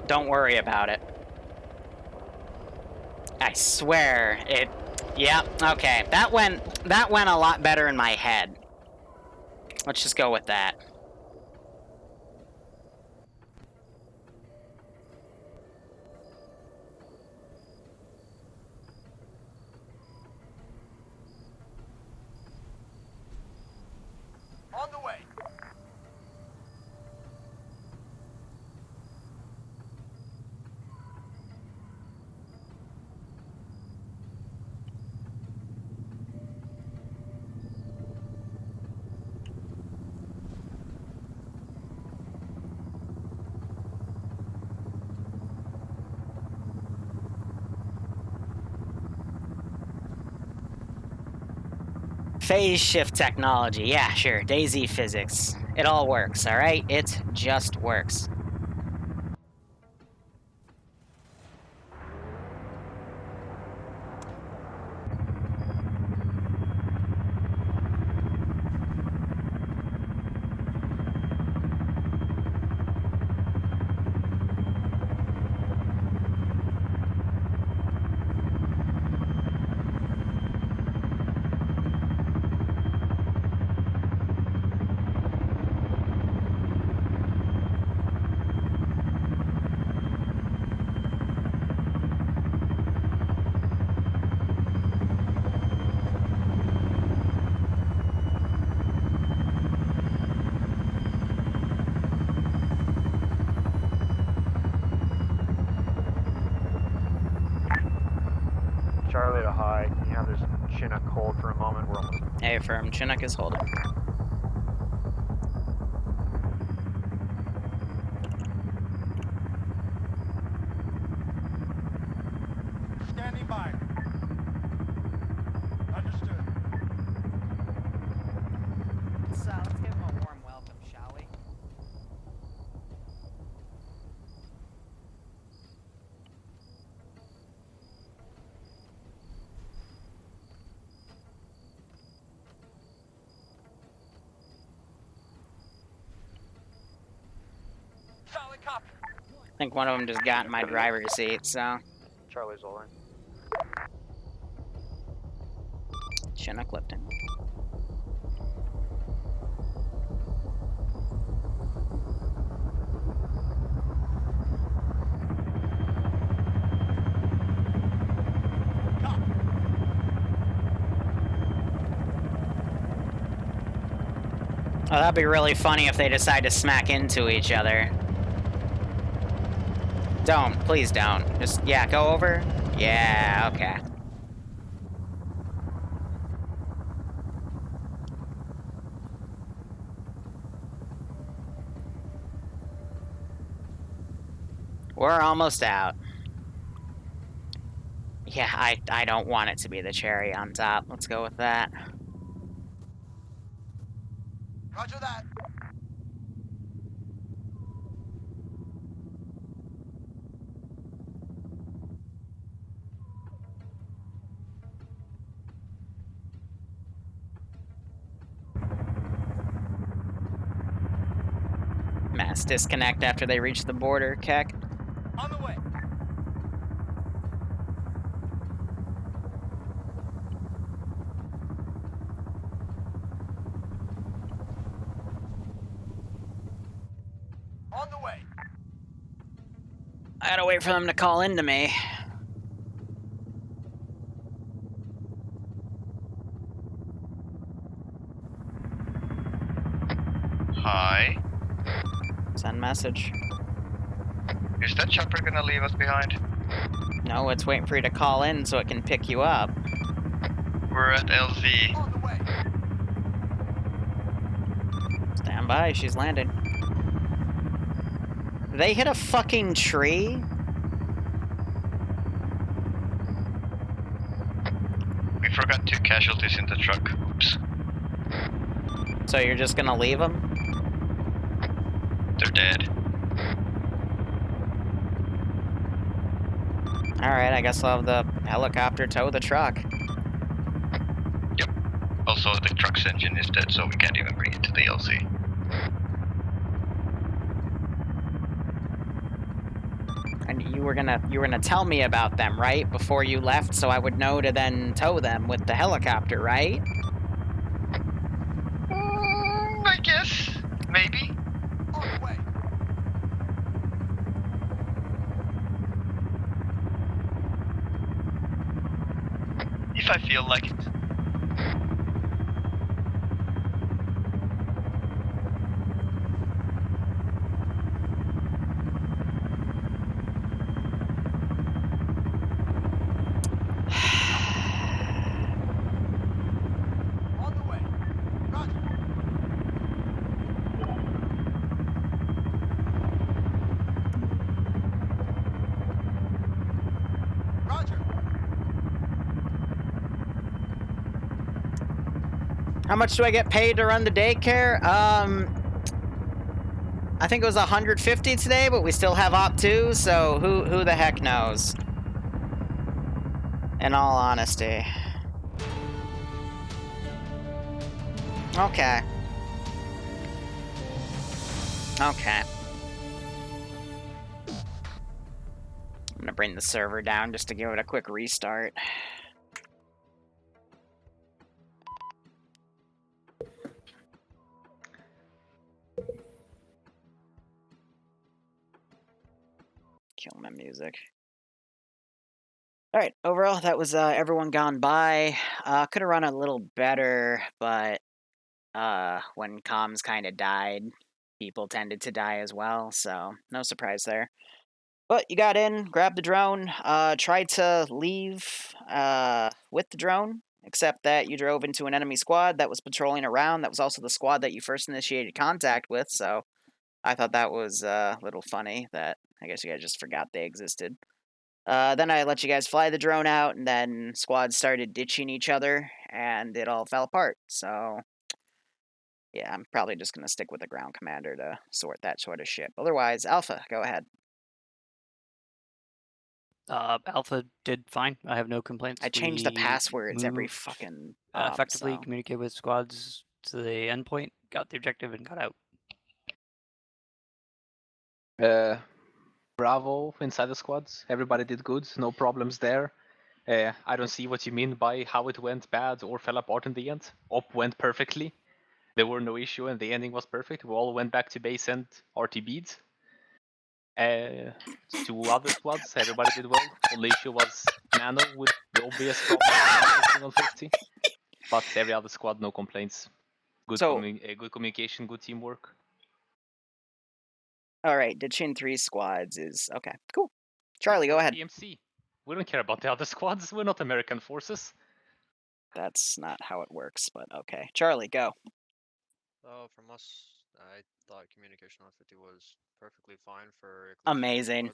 Don't worry about it. I swear, it Yeah, okay. That went a lot better in my head. Let's just go with that. On the way. Phase shift technology. Yeah, sure. Daisy physics. It all works, alright? It just works. Charlie to high. Can you have this Chinook hold for a moment? We're almost. Hey, affirm. Chinook is holding. Standing by. Understood. So let's give him a warm welcome, shall we? Solid copy. I think one of them just got in my driver's seat, so... Charlie's holding. Chinook lifting. Oh, that'd be really funny if they decide to smack into each other. Don't. Please don't. Just, yeah, go over. Yeah, okay. We're almost out. Yeah, I don't want it to be the cherry on top. Let's go with that. Roger that. Mass disconnect after they reach the border, Keck. On the way. On the way. I gotta wait for them to call into me. Hi. Send message. Is that chopper gonna leave us behind? No, it's waiting for you to call in so it can pick you up. We're at LZ. On the way. Stand by, she's landed. They hit a fucking tree? We forgot 2 casualties in the truck. Oops. So you're just gonna leave them? They're dead. Alright, I guess I'll have the helicopter tow the truck. Yep. Also, the truck's engine is dead, so we can't even bring it to the LZ. And you were gonna tell me about them, right? Before you left, so I would know to then tow them with the helicopter, right? I guess. Maybe. On the way. If I feel like it. On the way. Roger. Roger. How much do I get paid to run the daycare? I think it was 150 today, but we still have Op 2, so who the heck knows? In all honesty. Okay. Okay. I'm gonna bring the server down just to give it a quick restart. Kill my music. Alright, overall, that was everyone gone by. Could have run a little better, but when comms kind of died, people tended to die as well, so no surprise there. But you got in, grabbed the drone, tried to leave with the drone, except that you drove into an enemy squad that was patrolling around. That was also the squad that you first initiated contact with, so I thought that was a little funny that I guess you guys just forgot they existed. Then I let you guys fly the drone out, and then squads started ditching each other, and it all fell apart. So, yeah, I'm probably just going to stick with the ground commander to sort that sort of shit. Otherwise, Alpha, go ahead. Alpha did fine. I have no complaints. I changed the passwords every fucking effectively so. communicate with squads to the endpoint, got the objective, and got out. Bravo inside the squads. Everybody did good. No problems there. I don't see what you mean by how it went bad or fell apart in the end. Op went perfectly. There were no issue and the ending was perfect. We all went back to base and RTB'd. Two other squads, everybody did well. Only issue was Nano with the obvious problem on 50. But every other squad, no complaints. Good, good communication, good teamwork. Alright, ditching 3 squads is... okay, cool. Charlie, go ahead. PMC. We don't care about the other squads. We're not American forces. That's not how it works, but okay. Charlie, go. From us, I thought communication on 50 was perfectly fine for amazing.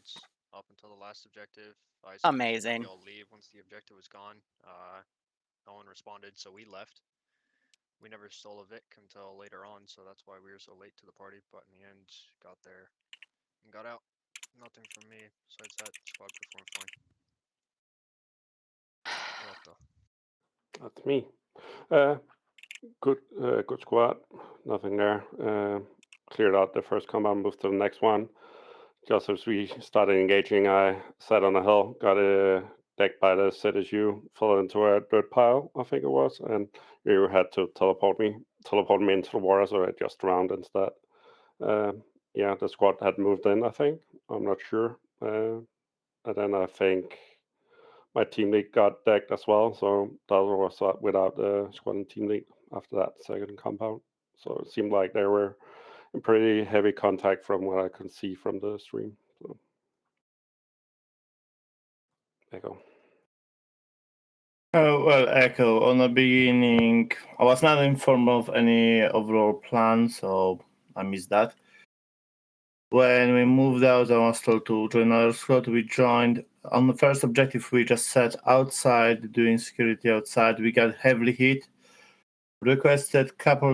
Up until the last objective. I amazing. We all leave once the objective was gone. No one responded, so we left. We never stole a Vic until later on, so that's why we were so late to the party, but in the end, got there and got out. Nothing from me, besides that, squad performed fine. That's me. Good squad. Nothing there. Cleared out the first combat, moved to the next one. Just as we started engaging, I sat on a hill, got decked by the ZSU, fell into a dirt pile, I think it was, and you had to teleport me into the water, so I just drowned instead. Yeah, the squad had moved in, I think. I'm not sure. And then I think my team lead got decked as well, so that was without the squad and team lead after that second compound. So it seemed like they were in pretty heavy contact from what I can see from the stream. So Echo. Well, Echo, on the beginning, I was not informed of any overall plan, so I missed that. When we moved out, I was told to join another squad. We joined. On the first objective, we just sat outside, doing security outside. We got heavily hit. Requested a couple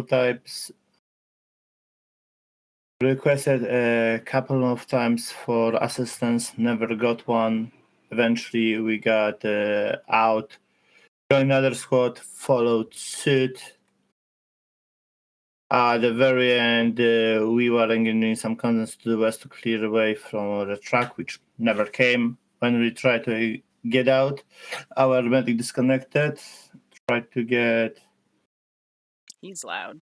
of times for assistance, never got one. Eventually, we got out. Joined another squad, followed suit. At the very end, we were engaging some contents to the west to clear away from the truck, which never came. When we tried to get out, our medic disconnected, tried to get... He's loud.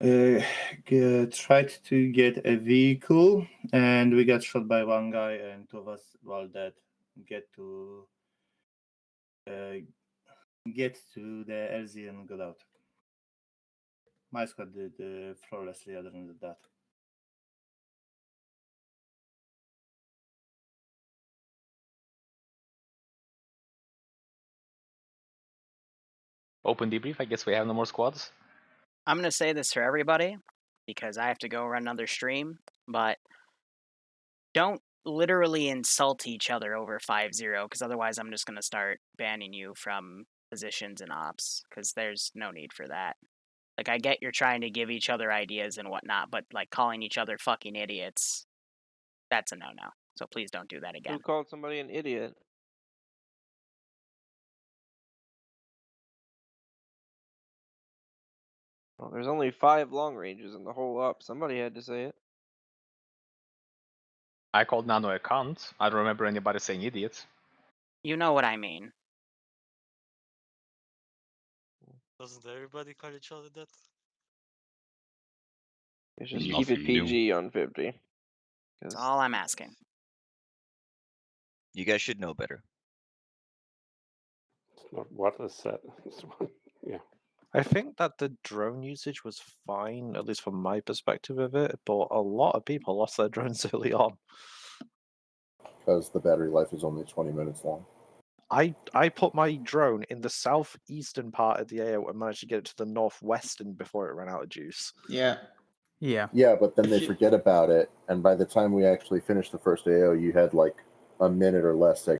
Tried to get a vehicle, and we got shot by one guy, and two of us were dead. Get to the LZ and got out. My squad did flawlessly other than that. Open debrief. I guess we have no more squads. I'm going to say this for everybody because I have to go run another stream, but don't literally insult each other over 5-0 because otherwise I'm just going to start banning you from positions and ops because there's no need for that. Like, I get you're trying to give each other ideas and whatnot, but like calling each other fucking idiots, that's a no-no. So please don't do that again. Who called somebody an idiot? Well, there's only 5 long ranges in the whole up. Somebody had to say it. I called Nano a cunt. I don't remember anybody saying idiot. You know what I mean. Doesn't everybody call each other that? Just keep it PG on 50. That's all I'm asking. You guys should know better. It's not what is said. Yeah. I think that the drone usage was fine, at least from my perspective of it, but a lot of people lost their drones early on. Because the battery life is only 20 minutes long. I put my drone in the southeastern part of the AO and managed to get it to the northwestern before it ran out of juice. Yeah. Yeah. Yeah, but then they forget about it, and by the time we actually finished the first AO, you had like a minute or less to...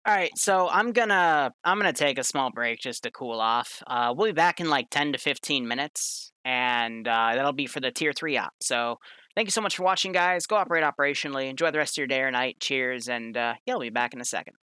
All right, so I'm gonna take a small break just to cool off. We'll be back in like 10 to 15 minutes, and that'll be for the tier 3 op. So thank you so much for watching, guys. Go operate operationally. Enjoy the rest of your day or night. Cheers, and yeah, we'll be back in a second.